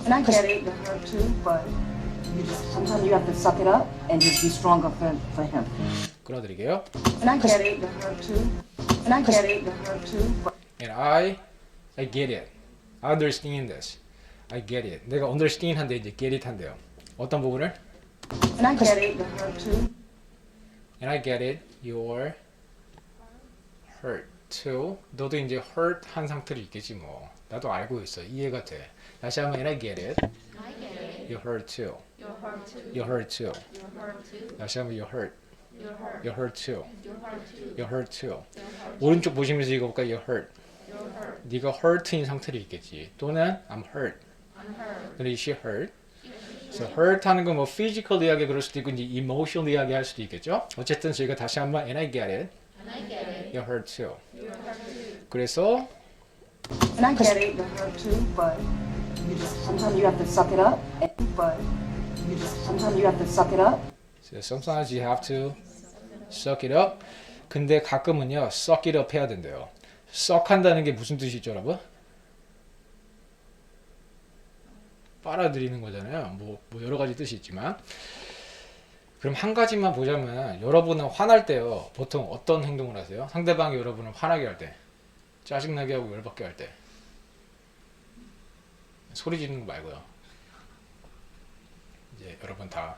And I get it, you're hurt too, but you just sometimes you have to suck it up and just be stronger for him. 끊어드릴게요. And I get it, you're hurt too. And I get it, you're hurt too, but And I get it. I understand this. I get it. 내가 understand 한데 이제 get it 한대요. 어떤 부분을? and I get it, you're hurt too. And I get it. You're hurt too. 너도 이제 hurt 한 상태로 있겠지 뭐. 나도 알고 있어. 이해가 돼. 다시 한번 and I get it. You're hurt too. You're hurt too. 다시 한번 you're hurt. You're hurt too. You're hurt too. 오른쪽 보시면서 읽어볼까? You're hurt. 네가 hurt인 상태로 있겠지. 또는 I'm hurt. 근데 she hurt. So hurt 하는 건 뭐 physically하게 그럴 수도 있고 이제 emotionally하게 할 수도 있겠죠. 어쨌든 저희가 다시 한번 and I get it. You're hurt too. 그래서 And I get it, you're hurt too, but you just sometimes you have to suck it up. But you just sometimes you have to suck it up. so sometimes you have to suck it up. 근데 가끔은요 suck it up 해야 된대요. suck 한다는 게 무슨 뜻이죠, 여러분? 빨아들이는 거잖아요. 뭐 여러 가지 뜻이 있지만 그럼 한 가지만 보자면 여러분은 화날 때요 보통 어떤 행동을 하세요? 상대방이 여러분을 화나게 할 때, 짜증나게 하고 열받게 할 때 소리 지르는 거 말고요. 이제 여러분 다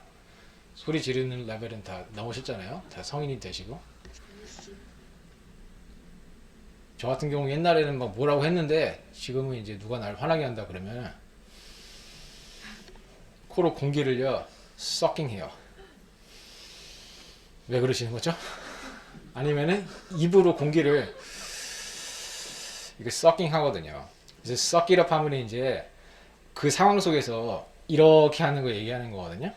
소리 지르는 레벨은 다 넘으셨잖아요. 다 성인이 되시고. 저 같은 경우 옛날에는 막 뭐라고 했는데 지금은 이제 누가 날 화나게 한다 그러면 코로 공기를요 sucking 해요. 왜 그러시는 거죠? 아니면은 입으로 공기를 이게 sucking 하거든요. 그래서 suck it up 하면 이제 그 상황 속에서 이렇게 하는 거 얘기하는 거거든요.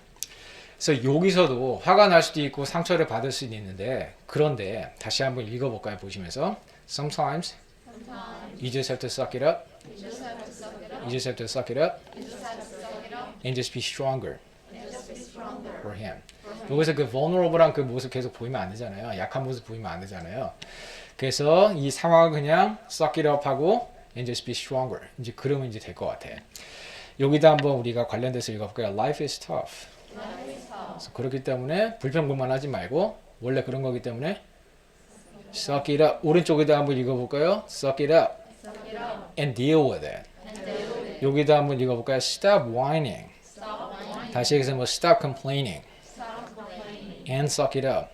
그래서 여기서도 화가 날 수도 있고 상처를 받을 수도 있는데 그런데 다시 한번 읽어볼까요? 보시면서 Sometimes you just have to suck it up. You just have to suck it up and just be stronger for him. 여기서 그 vulnerable한 그 모습 계속 보이면 안 되잖아요. 약한 모습 보이면 안 되잖아요. 그래서 이 상황을 그냥 suck it up 하고 and just be stronger. 이제 그러면 이제 될 것 같아. 여기다 한번 우리가 관련돼서 읽어볼까요? Life is tough. 그래서 그렇기 때문에 불평불만하지 말고 원래 그런 거기 때문에 suck it up. 오른쪽에다 한번 읽어볼까요? suck it up and deal with it. 여기다 한번 읽어볼까요? stop whining. 다시 여기서 뭐 stop complaining and suck it up.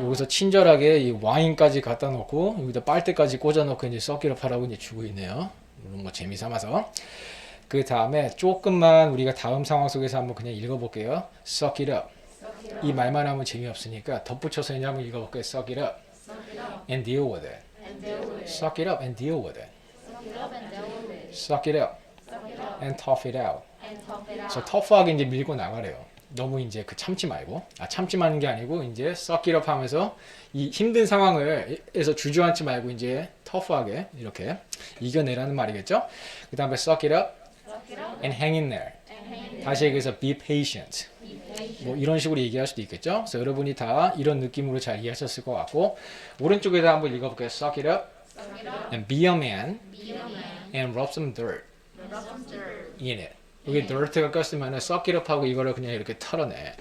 여기서 친절하게 이 와인까지 갖다 놓고 여기다 빨대까지 꽂아 놓고 이제 suck it up 하라고 이제 주고 있네요. 물론 뭐 재미 삼아서. 그 다음에 조금만 우리가 다음 상황 속에서 한번 그냥 읽어볼게요. suck it up. 이 말만 하면 재미없으니까 덧붙여서 이제 한번 읽어볼게요. suck it up and deal with it. Suck it up and deal with it. Suck it up and tough it out. 그래서 터프하게 이제 밀고 나가래요. 너무 이제 그 참지 말고, 참지 마는 게 아니고 이제 suck it up 하면서 이 힘든 상황에서 주저앉지 말고 이제 터프하게 이렇게 이겨내라는 말이겠죠. 그 다음에 suck it up and hang in there. 다시 얘기해서 be patient. 뭐 이런 식으로 얘기할 수도 있겠죠. 그래서 여러분이 다 이런 느낌으로 잘 이해하셨을 것 같고, 오른쪽에다 한번 읽어볼게요. Suck it up and be a man and rub some dirt in it. 여기 dirt가 꼈으면 suck it up 하고 이거를 그냥 이렇게 털어내.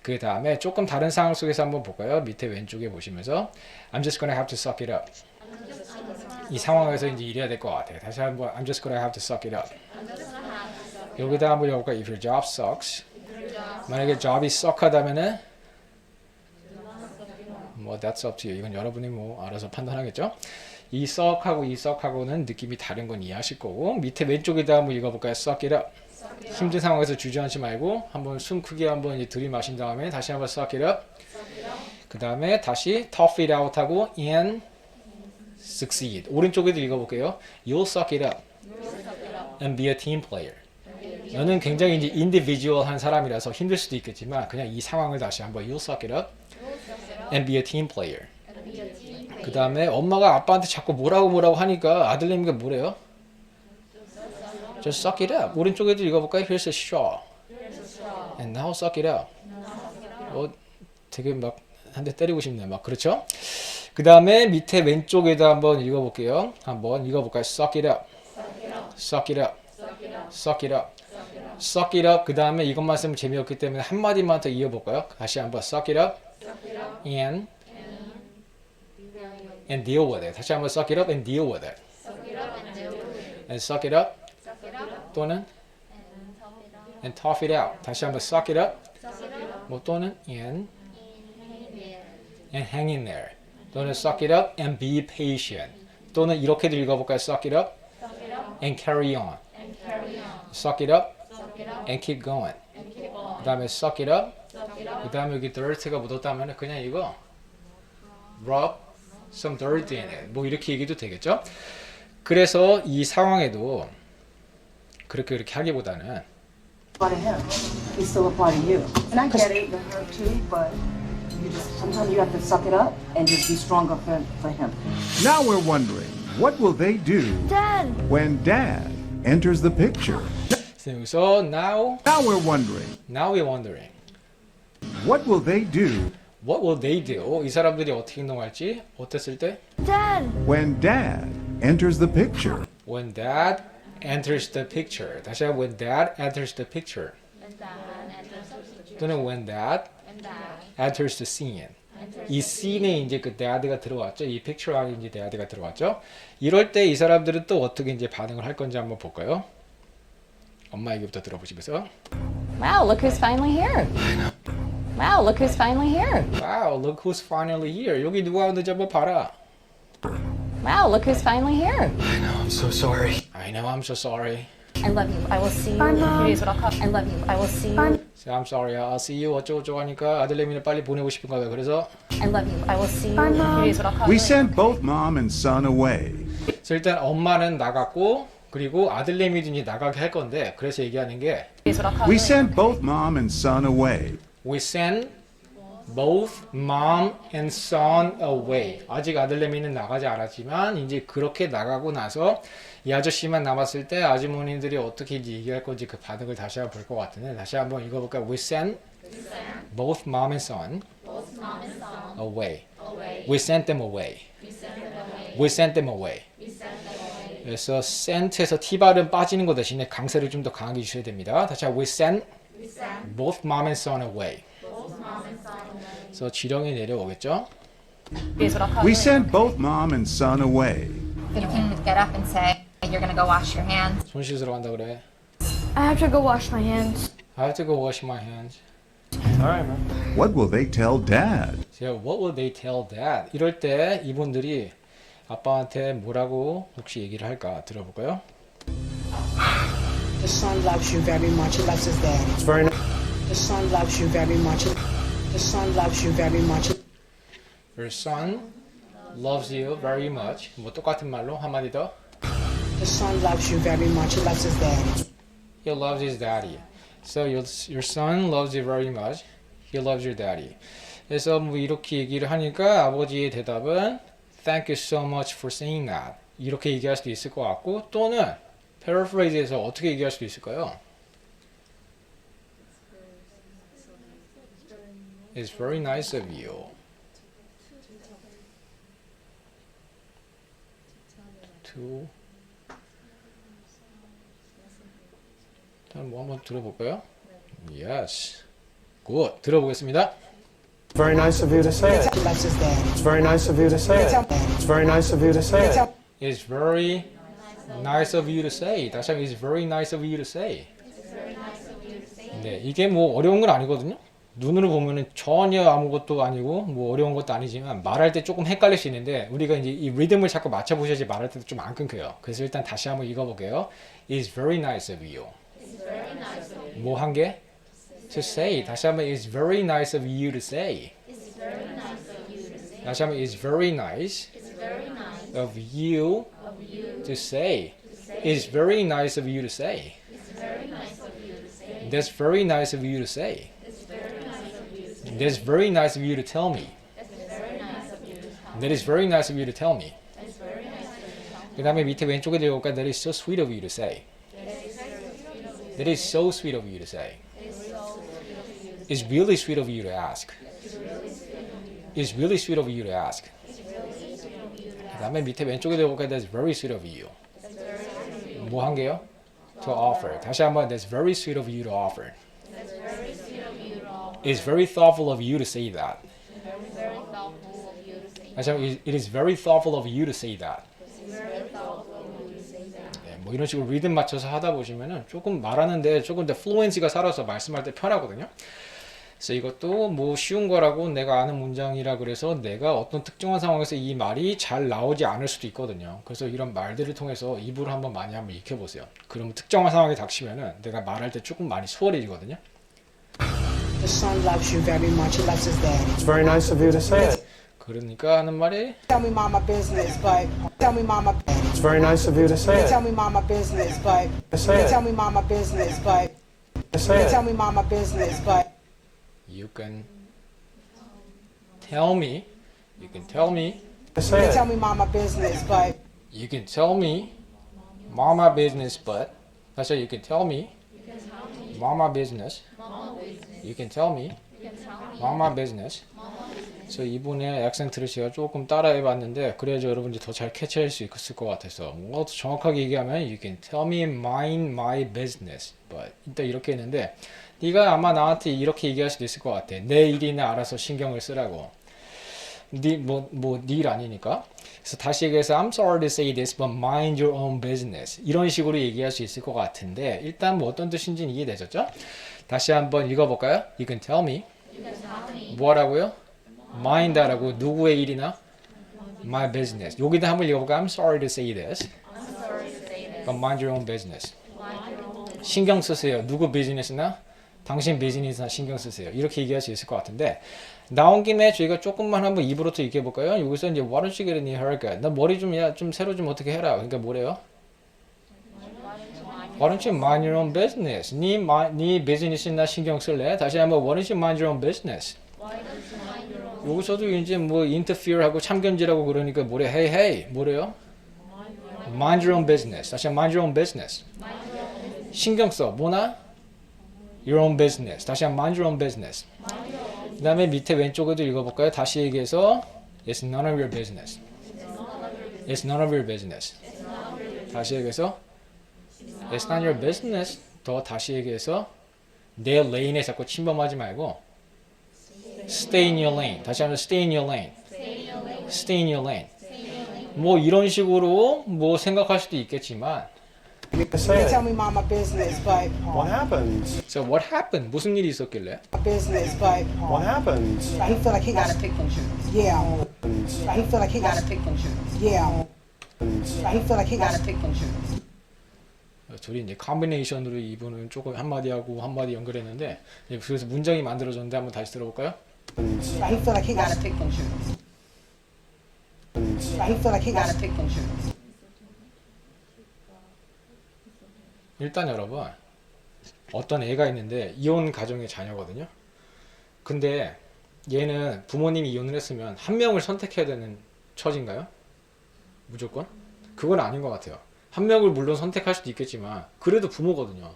그 다음에 조금 다른 상황 속에서 한번 볼까요? 밑에 왼쪽에 보시면서 I'm just gonna have to suck it up. 이 상황에서 이제 이래야 될 것 같아요. 다시 한번 I'm just gonna have to suck it up. 여기다 한번 읽어볼까요? If your job sucks. 만약에 job이 suck하다면은 뭐 that's up to you. 이건 여러분이 뭐 알아서 판단하겠죠. 이 suck하고 이 suck하고는 느낌이 다른 건 이해하실 거고, 밑에 왼쪽에다 한번 읽어볼까요? Suck it up. 힘든 상황에서 주저앉지 말고 한번 숨 크게 한번 이제 들이마신 다음에 다시 한번 suck it up. 그 다음에 다시 tough it out 하고 and succeed. 오른쪽에도 읽어볼게요. You'll suck it up and be a team player. 너는 굉장히 이제 인디비주얼한 사람이라서 힘들 수도 있겠지만 그냥 이 상황을 다시 한번 You'll suck it up and be a team player. 그 다음에 엄마가 아빠한테 자꾸 뭐라고 하니까 아들내미가 뭐래요? Just suck it up. 오른쪽에도 읽어볼까요? Here's a straw. And now suck it up. 되게 막 한 대 때리고 싶네. 막 그렇죠? 그 다음에 밑에 왼쪽에다 한번 읽어볼게요. 한번 읽어볼까요? Suck it up. Suck it up. Suck it up. Suck it up. 그 다음에 이것만 쓰면 재미없기 때문에 한 마디만 더 이어볼까요? 다시 한번 Suck it up. And deal with it. 다시 한번 suck it up and deal with it. And suck it up. 또는 and tough it out. 다시 한번 suck it up. 뭐 또는 and hang in there. 또는 suck it up and be patient. 또는 이렇게도 읽어볼까요? Suck it up and carry on. Suck it up and keep going. 그 다음에 suck it up. 그 다음에 여기 dirt가 묻었다면 그냥 이거 rub some dirt in it. 뭐 이렇게 얘기도 되겠죠? 그래서 이 상황에도 그렇게 하기보다는 Apply to him. He's still a part of you. And I get it, you're hurt too, but you just sometimes you have to suck it up and just be stronger for him. Now we're wondering, what will they do Dad! when Dad enters the picture? So now Now we're wondering, what will they do what will they do? 이 사람들이 어떻게 행동할지 어땠을 때? Dad! when Dad enters the picture? When dad enters the picture. 다시 한번 when dad enters the picture. 또는 when dad enters the scene. 이 scene에 이제 그 dad가 들어왔죠. 이 picture 안에 이제 dad가 들어왔죠. 이럴 때 이 사람들은 또 어떻게 이제 반응을 할 건지 한번 볼까요? 엄마 얘기부터 들어보시면서. Wow, look who's finally here. Wow, look who's finally here. Wow, look who's finally here. 여기 누가 왔는지 한번 봐라. Wow, look who's finally here. I know, I'm so sorry. I know, I'm so sorry. I love you. I will see you. Bye, Mom. Here's what I'll call. I love you. I will see you. Bye. So I'm sorry, I'll see you. 어쩌고저쩌고 하니까 아들내미는 빨리 보내고 싶은가 봐요. 그래서 I love you. I will see you. Bye, Mom. Here's what I'll call. We sent both mom and son away. 그래서 일단 엄마는 나갔고 그리고 아들내미도 이제 나가게 할 건데 그래서 얘기하는 게 Here's what I'll call. We sent both mom and son away. We send both mom and son away. 아직 아들내미는 나가지 않았지만 이제 그렇게 나가고 나서 이 아저씨만 남았을 때 아주머니들이 어떻게 이제 얘기할 건지 그 반응을 다시 한번 볼 것 같은데 다시 한번 읽어볼까요? We send both mom and son away. We sent them away. We sent them away. 그래서 sent에서 T 발음 빠지는 거 대신에 강세를 좀 더 강하게 주셔야 됩니다. 다시 한번 We sent both mom and son away. 그래서 지령이 내려오겠죠. Here's what I'll call. We sent both mom and son away. You can get up and say, you're gonna go wash your hands. 손 씻으러 간다 그래. I have to go wash my hands. I have to go wash my hands. Alright, man. What will they tell Dad? So what will they tell dad? 이럴 때 이분들이 아빠한테 뭐라고 혹시 얘기를 할까 들어볼까요? The son loves you very much. He loves his dad. It's very nice. The son loves you very much. The son loves you very much. Your son loves you very much. 뭐 똑같은 말로 한마디 더. The son loves you very much. He loves his daddy. He loves his daddy. So your son loves you very much. He loves your daddy. 그래서 뭐 이렇게 얘기를 하니까 아버지의 대답은 Thank you so much for saying that. 이렇게 얘기할 수도 있을 것 같고 또는 paraphrase에서 어떻게 얘기할 수도 있을까요? It's very nice of you to 일단 뭐 한번 들어볼까요? Yes. Good. 들어보겠습니다. Very nice of you to say it. He loves his daddy. It's very nice of you to say it. It's very nice of you to say it. It's very nice of you to say. 다시 한번 It's very nice of you to say. 네, 이게 뭐 어려운 건 아니거든요. 눈으로 보면은 전혀 아무것도 아니고 뭐 어려운 것도 아니지만 말할 때 조금 헷갈릴 수 있는데 우리가 이제 이 리듬을 자꾸 맞춰 보셔야지 말할 때도 좀 안 끊겨요. 그래서 일단 다시 한번 읽어볼게요. It's very nice of you. 뭐 한 개? To say. 다시 한번 It's very nice of you to say. 다시 한번 It's very nice of you to say. It's very nice of you to say. That's very nice of you to say. That's very nice of you to tell me. That is very nice of you to tell me. 그 다음에 밑에 왼쪽에 들어올까? That is so sweet of you to say. That is so sweet of you to say. It's really sweet of you to ask. It's really sweet of you to ask. 그 다음에 밑에 왼쪽에 들어올까? That's very sweet of you. 뭐 한 개요? To offer. 다시 한번 That's very sweet of you to offer. It's very thoughtful of you to say that. 다시 한번 It is very thoughtful of you to say that. 네, 뭐 이런 식으로 리듬 맞춰서 하다 보시면은 조금 말하는데 조금 더 플루엔시가 살아서 말씀할 때 편하거든요. 그래서 이것도 뭐 쉬운 거라고 내가 아는 문장이라 그래서 내가 어떤 특정한 상황에서 이 말이 잘 나오지 않을 수도 있거든요. 그래서 이런 말들을 통해서 입으로 한번 익혀보세요. 그러면 특정한 상황이 닥치면은 내가 말할 때 조금 많이 수월해지거든요. The son loves you very much. He loves his daddy. It's very nice of you to say it. 그러니까 하는 말이 Tell me mama business, but tell me mama. It's very nice of you to say Tell it. me mama business, but Say tell it. me mama business, but Say tell it. me mama business, but You can tell me. You can tell me. Say tell it. me mama business, but You can tell me mama business, but 다시 you can tell me mama business. You can tell me mama business. 그래서 이분의 액센트를 제가 조금 따라해봤는데 그래야지 여러분들이 더 잘 캐치할 수 있을 것 같아서 뭔가 더 정확하게 얘기하면 You can tell me mind my business, but 일단 이렇게 했는데 네가 아마 나한테 이렇게 얘기할 수도 있을 것 같아. 내 일이나 알아서 신경을 쓰라고. 네 일 아니니까. 그래서 다시 얘기해서 I'm sorry to say this, but mind your own business. 이런 식으로 얘기할 수 있을 것 같은데 일단 뭐 어떤 뜻인지는 이해되셨죠? 다시 한번 읽어볼까요? You can tell me. 뭐라고요? mind라고 누구의 일이나? My business. 여기다 한번 읽어볼까요? I'm sorry to say this, but mind your own business. 신경 쓰세요. 누구 비즈니스나? 당신 비즈니스나 신경 쓰세요. 이렇게 얘기할 수 있을 것 같은데 나온 김에 저희가 조금만 한번 입으로 또 얘기해 볼까요? 여기서 이제 Why don't you get a new haircut? 나 머리 좀 새로 좀 어떻게 해라. 그러니까 뭐래요? Why don't you mind your own business? 네 비즈니스나 신경 쓸래? 다시 한번 Why don't you mind your own business? 여기서도 이제 뭐 interfere하고 참견질하고 그러니까 뭐래? Hey, 뭐래요? Mind your own business. 다시 한번 mind your own business. 신경 써. 뭐나? Your own business. 다시 한번 mind your own business. 그 다음에 밑에 왼쪽에도 읽어볼까요? 다시 얘기해서 It's none of your business. It's none of your business. 다시 얘기해서 It's not your business. 더 다시 얘기해서 내 레인에 자꾸 침범하지 말고 Stay in your lane. 다시 한번 Stay in your lane. Stay in your lane. 뭐 이런 식으로 뭐 생각할 수도 있겠지만 Say it. tell me mama business, but What happened? So what happened? 무슨 일이 있었길래? business, but What happened? he feel like he gotta pick and choose. Yeah. He feel like he gotta pick and choose. Yeah. He feel like he gotta pick and choose. 둘이 이제 컨비네이션으로 이분은 조금 한마디 하고 한마디 연결했는데 그래서 문장이 만들어졌는데 한번 다시 들어볼까요? He feel like he gotta pick and choose. He feel like he got to pick and choose. 일단 여러분 어떤 애가 있는데 이혼 가정의 자녀거든요. 근데 얘는 부모님이 이혼을 했으면 한 명을 선택해야 되는 처지인가요? 무조건? 그건 아닌 것 같아요. 한 명을 물론 선택할 수도 있겠지만 그래도 부모거든요.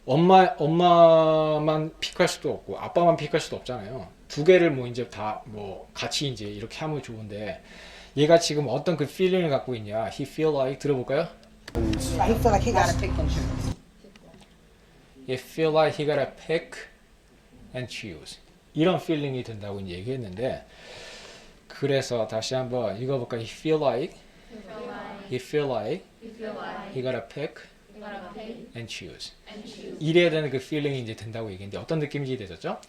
엄마만 픽할 수도 없고 아빠만 픽할 수도 없잖아요. 두 개를 뭐 이제 다 뭐 같이 이제 이렇게 하면 좋은데 얘가 지금 어떤 그 feeling을 갖고 있냐? He feel like 들어볼까요? He feel like he got to pick and choose. He feel like he gotta pick and choose. 이런 feeling이 든다고 이제 얘기했는데 그래서 다시 한번 읽어볼까요? He feel like he gotta pick and choose. 이래야 되는 그 feeling이 이제 든다고 얘기했는데 어떤 느낌인지 되셨죠?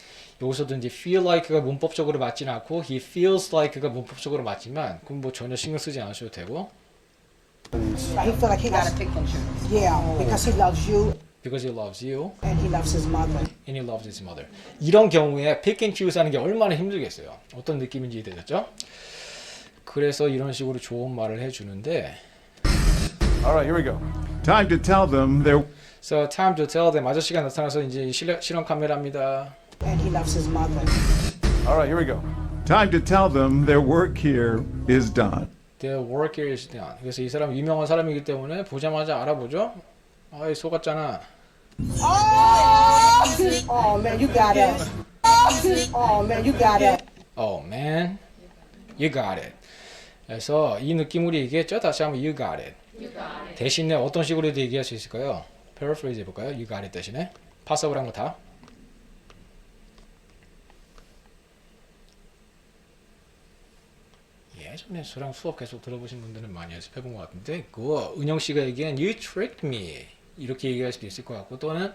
여기서도 이제 feel like가 문법적으로 맞지는 않고 he feels like가 문법적으로 맞지만 그럼 뭐 전혀 신경 쓰지 않으셔도 되고 He feel like he got to pick and choose. Yeah, because he loves you. Because he loves you and he loves his mother. and he loves his mother. 이런 경우에 pick and choose 하는 게 얼마나 힘들겠어요. 어떤 느낌인지 되셨죠? 그래서 이런 식으로 좋은 말을 해주는데 All right, here we go. Time to tell them their So time to tell them 아저씨가 나타나서 이제 실험 카메라입니다. And he loves his mother. All right, here we go. Time to tell them their work here is done. Their work here is done. 그래서 이 사람 유명한 사람이기 때문에 보자마자 알아보죠. 아이 속았잖아. Oh man, you got it. Oh man, you got it. Oh man, you got it. 그래서 이 느낌으로 얘기했죠. 다시 한번 you got it. 대신에 어떤 식으로도 얘기할 수 있을까요? Paraphrase 해볼까요? You got it 대신에 파서블한 거 다. 예전에 저랑 수업 계속 들어보신 분들은 많이 연습해본 것 같은데 그거 은영 씨가 얘기한 You tricked me 이렇게 얘기할 수도 있을 것 같고 또는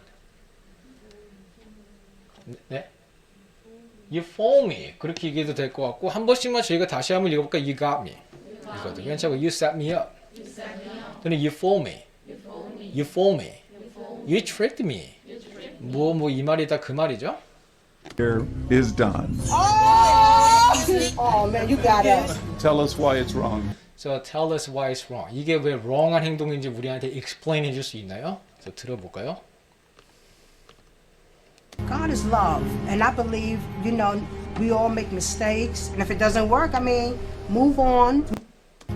네? You fooled me 그렇게 얘기해도 될 것 같고 한 번씩만 저희가 다시 한번 읽어볼까 You got me 이거든요. 괜찮고 You set me up 또는 You fooled me You fooled me You tricked me 뭐 이 말이 다 그 말이죠. Here is done. Oh man, you got it. Tell us why it's wrong. So tell us why it's wrong. 이게 왜 wrong한 행동인지 우리한테 explain 해줄 수 있나요? 그래서 들어볼까요? God is love, and I believe, you know, we all make mistakes, and if it doesn't work, I mean, move on.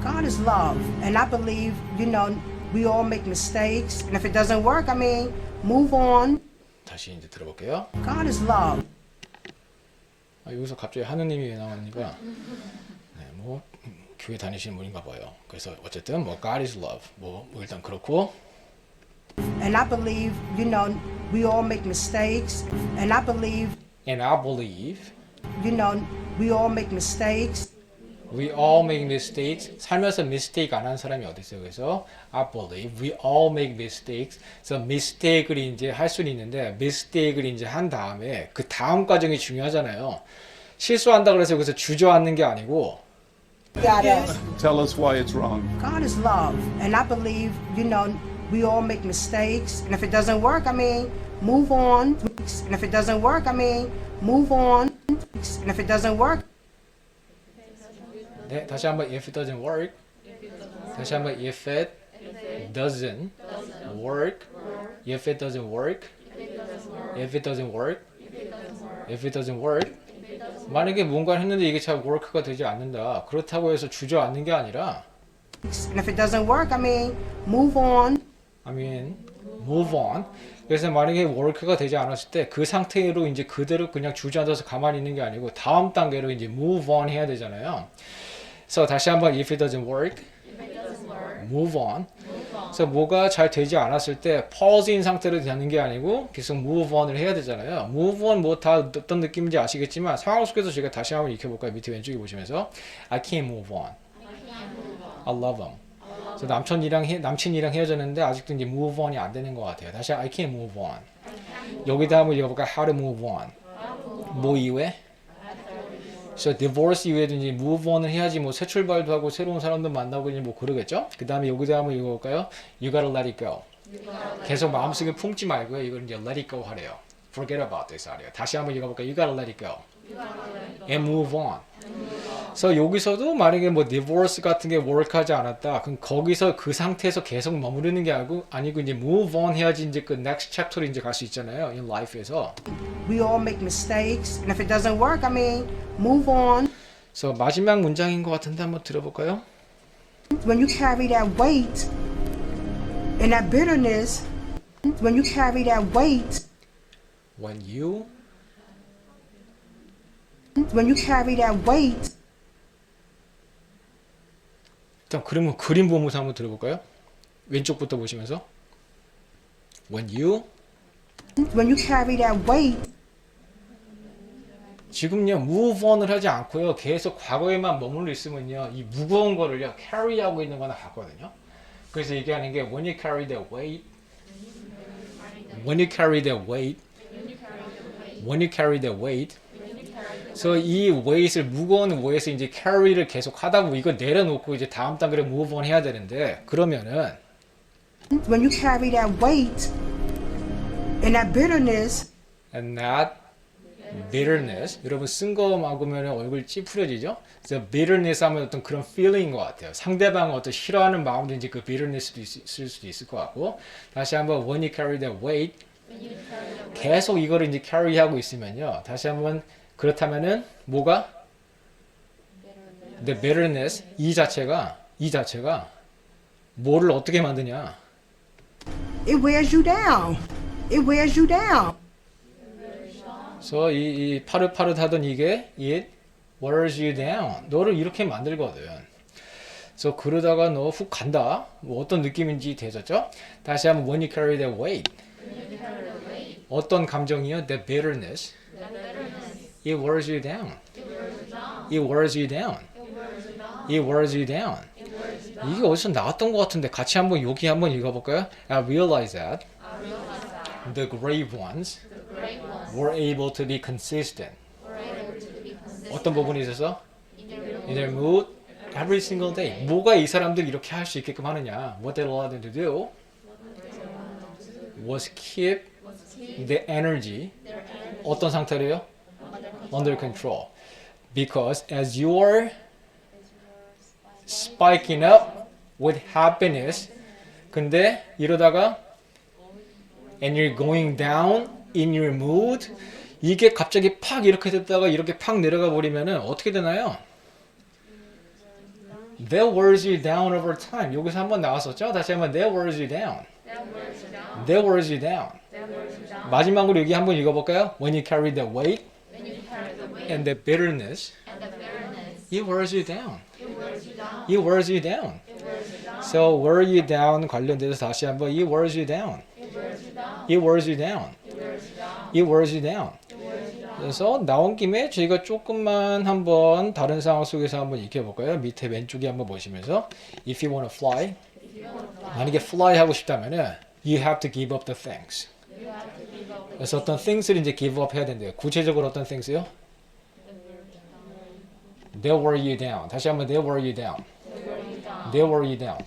God is love, and I believe, you know, we all make mistakes, and if it doesn't work, I mean, move on. 다시 이제 들어볼게요. God is love. 여기서 갑자기 하느님이 왜 나오니까 네, 뭐 교회 다니시는 분인가 봐요. 그래서 어쨌든 뭐 God is love 뭐 일단 그렇고 And I believe, you know, we all make mistakes, and I believe, you know, we all make mistakes. We all make mistakes. 살면서 mistake 안 한 사람이 어디 있어요? 그래서 I believe we all make mistakes. 그래서 mistake를 이제 할 수는 있는데 mistake를 이제 한 다음에 그 다음 과정이 중요하잖아요. 실수한다 그래서 여기서 주저앉는 게 아니고 Got it. Tell us why it's wrong. God is love, and I believe, you know, we all make mistakes, and if it doesn't work, I mean, move on. And if it doesn't work, I mean, move on. And if it doesn't work. 네, 다시 한번 if it doesn't work. 다시 한번 if it doesn't work. If it doesn't work. If it doesn't work. If it doesn't work. 만약에 뭔가를 했는데 이게 잘 work가 되지 않는다. 그렇다고 해서 주저앉는 게 아니라 And if it doesn't work, I mean, move on. move on. 그래서 만약에 work가 되지 않았을 때 그 상태로 이제 그대로 그냥 주저앉아서 가만히 있는 게 아니고 다음 단계로 이제 move on 해야 되잖아요. 그래서 다시 한번 if it doesn't work, move on. 그래서 뭐가 잘 되지 않았을 때 pause인 상태로 되는 게 아니고 계속 move on을 해야 되잖아요. move on 뭐 다 어떤 느낌인지 아시겠지만 상황 속에서 제가 다시 한번 익혀볼까요? 밑에 왼쪽에 보시면서 I can't move on. I love him. 그래서 남친이랑 헤어졌는데 아직도 이제 move on이 안 되는 것 같아요. 다시 I can't move on. 여기다 한번 읽어볼까? How to move on. 뭐 이후에? 그래서 divorce 이후에도 이제 move on을 해야지 뭐 새 출발도 하고 새로운 사람도 만나고 이제 뭐 그러겠죠? 그 다음에 여기다 한번 읽어볼까요? You gotta let it go. 계속 마음속에 품지 말고요. 이걸 이제 let it go 하래요. Forget about this 하래요. 다시 한번 읽어볼까요? You gotta let it go. And move on. 그래서 여기서도 만약에 뭐 divorce 같은 게 work하지 않았다. 그럼 거기서 그 상태에서 계속 머무르는 게 아니고 이제 move on 해야지 이제 그 next chapter로 이제 갈 수 있잖아요. in life에서. We all make mistakes, and if it doesn't work, I mean, move on. 그래서 마지막 문장인 것 같은데 한번 들어볼까요? When you carry that weight and that bitterness, when you carry that weight, When you carry that weight, 일단 그러면 그림 보면서 한번 들어볼까요? 왼쪽부터 보시면서 When you carry that weight, 지금요 move on을 하지 않고요 계속 과거에만 머물러 있으면요 이 무거운 거를요 carry하고 있는 거나 같거든요. 그래서 얘기하는 게 when you carry the weight, when you carry the weight, when you carry the weight. 그래서 이 weight을 무거운 weight을 이제 carry를 계속 하다 보면 이거 내려놓고 이제 다음 단계로 move on 해야 되는데 그러면은 when you carry that weight and that bitterness, and that bitterness. 여러분 쓴 거 막으면 얼굴 찌푸려지죠? 그래서 bitterness 하면 어떤 그런 feeling인 것 같아요. 상대방을 어떤 싫어하는 마음도 이제 그 bitterness도 있을 수도 있을 것 같고 다시 한번 when you carry that weight 계속 이거를 이제 carry하고 있으면요. 다시 한번 그렇다면은 뭐가 the bitterness 이 자체가 뭐를 어떻게 만드냐? it wears you down. It wears you down. 그래서 이 파릇파릇하던 이게 it wears you down. 너를 이렇게 만들거든. 그래서 그러다가 너 훅 간다. 뭐 어떤 느낌인지 되셨죠? 다시 한번 when you carry that weight. 어떤 감정이요? The bitterness. It wears you down. It wears you down. It wears you down. 이게 어디서 나왔던 것 같은데 같이 한번 여기 한번 읽어볼까요? I realize that the grave ones were able to be consistent. 어떤 부분이 있어서? In their mood every single day. 뭐가 이 사람들 이렇게 할 수 있게끔 하느냐? What they allowed them to do was keep the energy. 어떤 상태로요? Under control. Because as you are spiking up with happiness, 근데 이러다가 and you're going down in your mood, 이게 갑자기 팍 이렇게 됐다가 이렇게 팍 내려가 버리면은 어떻게 되나요? That wears you down over time. 여기서 한번 나왔었죠? 다시 한번 that wears you down. That wears you down. 마지막으로 여기 한번 읽어볼까요? When you carry the weight and the bitterness, it wears you down. It wears you down. So wear you down 관련돼서 다시 한번 it wears you down. It wears you down. It wears you down. 그래서 나온 김에 저희가 조금만 한번 다른 상황 속에서 한번 익혀볼까요? 밑에 왼쪽에 한번 보시면서 If you want to fly, 만약에 fly 하고 싶다면은 You have to give up the things. 그래서 어떤 things를 이제 give up 해야 된대요. 구체적으로 어떤 things요? They wear you down. 다시 한번 they wear you down. They wear you down.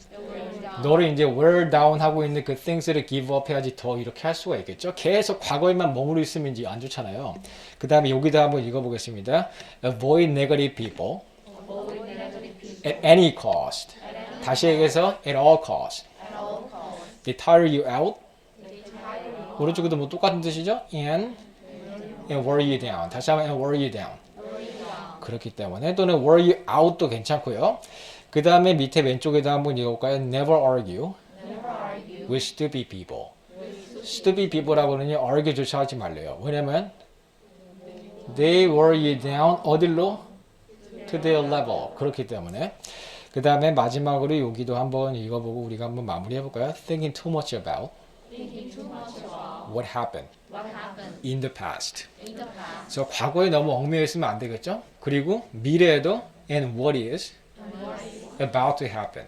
너를 이제 wear down 하고 있는 그 things를 give up 해야지 더 이렇게 할 수가 있겠죠. 계속 과거에만 머무르 있으면 이제 안 좋잖아요. 그 다음에 여기다 한번 읽어보겠습니다. Avoid negative people at any cost. 다시 얘기해서 at all cost. They tire you out. 오른쪽에도 뭐 똑같은 뜻이죠? And wear you down. 다시 한번 and wear you down. 그렇기 때문에 또는 wear you out도 괜찮고요. 그 다음에 밑에 왼쪽에다 한번 읽어볼까요? Never argue with stupid people. stupid people라고는요, argue조차 하지 말래요. 왜냐면 they wear you down 어딜로? To their level. 그렇기 때문에 그 다음에 마지막으로 여기도 한번 읽어보고 우리가 한번 마무리해볼까요? Thinking too much about what happened in the past. 그래서 과거에 너무 얽매여 있으면 안 되겠죠? 그리고 미래에도 and what is about to happen.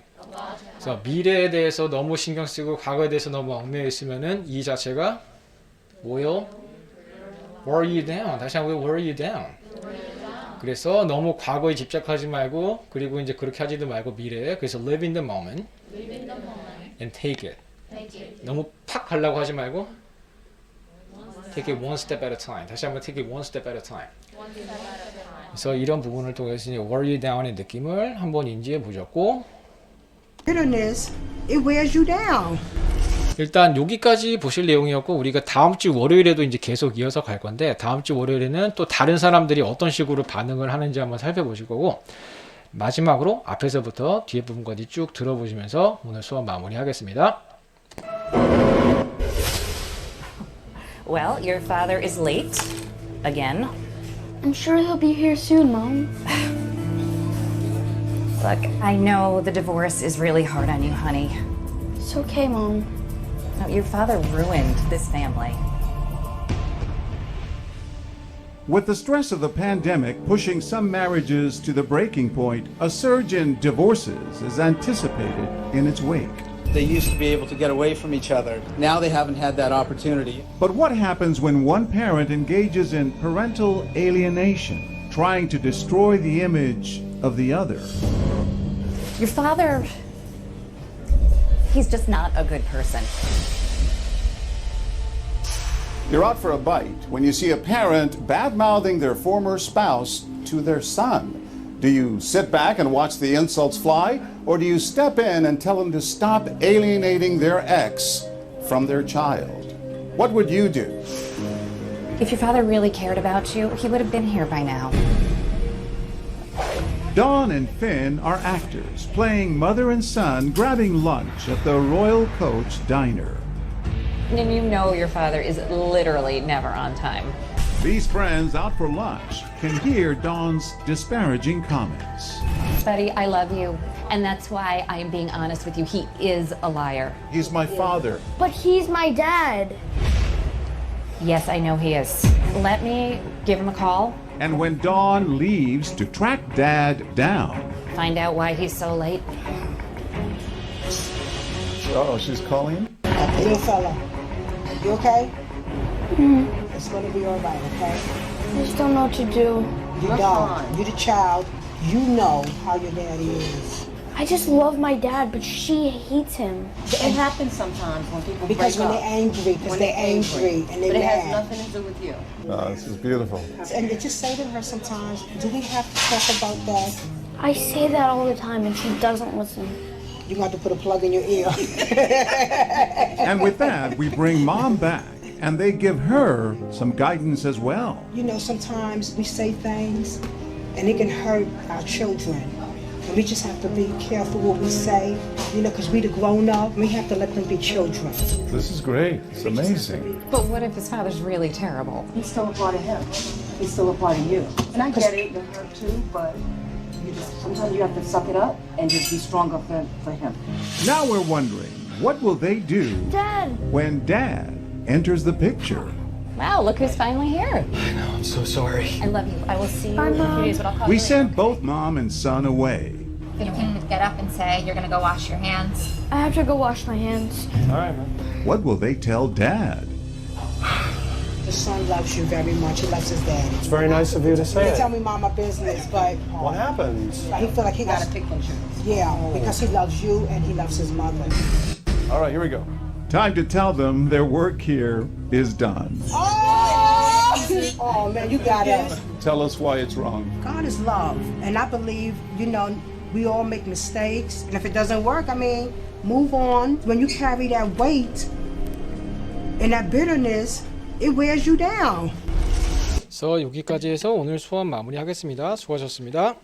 그래서 미래에 대해서 너무 신경 쓰고 과거에 대해서 너무 얽매여 있으면은 이 자체가 will wear you down. 다시 한번 wear you down. 그래서 너무 과거에 집착하지 말고 그리고 이제 그렇게 하지도 말고 미래에. 그래서 live in the moment and take it. 너무 팍 하려고 하지 말고 take it one step at a time. 다시 한번 take it one step at a time. 그래서 이런 부분을 통해서 이제 wear you down의 느낌을 한번 인지해 보셨고, Bitterness, it wears you down. 일단 여기까지 보실 내용이었고, 우리가 다음 주 월요일에도 이제 계속 이어서 갈 건데, 다음 주 월요일에는 또 다른 사람들이 어떤 식으로 반응을 하는지 한번 살펴보실 거고, 마지막으로 앞에서부터 뒤에 부분까지 쭉 들어보시면서 오늘 수업 마무리하겠습니다. Well, your father is late again. I'm sure he'll be here soon, Mom. Look, I know the divorce is really hard on you, honey. It's okay, Mom. No, your father ruined this family. With the stress of the pandemic pushing some marriages to the breaking point, a surge in divorces is anticipated in its wake. They used to be able to get away from each other. Now they haven't had that opportunity. But what happens when one parent engages in parental alienation, trying to destroy the image of the other? Your father, he's just not a good person. You're out for a bite when you see a parent bad-mouthing their former spouse to their son. Do you sit back and watch the insults fly, or do you step in and tell them to stop alienating their ex from their child? What would you do? If your father really cared about you, he would have been here by now. Dawn and Finn are actors, playing mother and son grabbing lunch at the Royal Coach Diner. And you know your father is literally never on time. These friends out for lunch can hear Dawn's disparaging comments. Buddy, I love you. And that's why I am being honest with you. He is a liar. He's my father. But he's my dad. Yes, I know he is. Let me give him a call, And when Dawn leaves to track Dad down, find out why he's so late. Oh, she's calling? Little fella, you okay? It's gonna be all right, okay? I just don't know what to do. You don't. You're the child. You know how your daddy is. I just love my dad, but she hates him. It happens sometimes when people Because break when up. they're angry, because When they're angry and they're But it has mad. nothing to do with you. Oh, this is beautiful. And they just say to her sometimes, do we have to talk about that? I say that all the time, and she doesn't listen. You got to put a plug in your ear. and with that, we bring Mom back, and they give her some guidance as well. You know, sometimes we say things and it can hurt our children. And we just have to be careful what we say, you know, because we the grown up, we have to let them be children. This is great. It's amazing. But what if his father's really terrible? He's still a part of him. He's still a part of you. And I get it, you're hurt too, but you just sometimes you have to suck it up and just be stronger for him. Now we're wondering, what will they do Dad! when Dad enters the picture? Wow, look who's finally here. I know, I'm so sorry. I love you. I will see you Bye, in a few Mom. days, but I'll call We you sent later. both Mom and son away. You can get up and say you're gonna go wash your hands. I have to go wash my hands. All right, man. What will they tell Dad? The son loves you very much. He loves his daddy. It's very nice of you to say They it. tell me mama business, but What happened? he feel like he got to pick and choose. Yeah, because he loves you and he loves his mother. All right, here we go. Time to tell them their work here is done. Oh man, you got it. Tell us why it's wrong. God is love, and I believe, you know, we all make mistakes, and if it doesn't work, I mean, move on. When you carry that weight and that bitterness, it wears you down. 그래서 여기까지 해서 오늘 수업 마무리하겠습니다. 수고하셨습니다.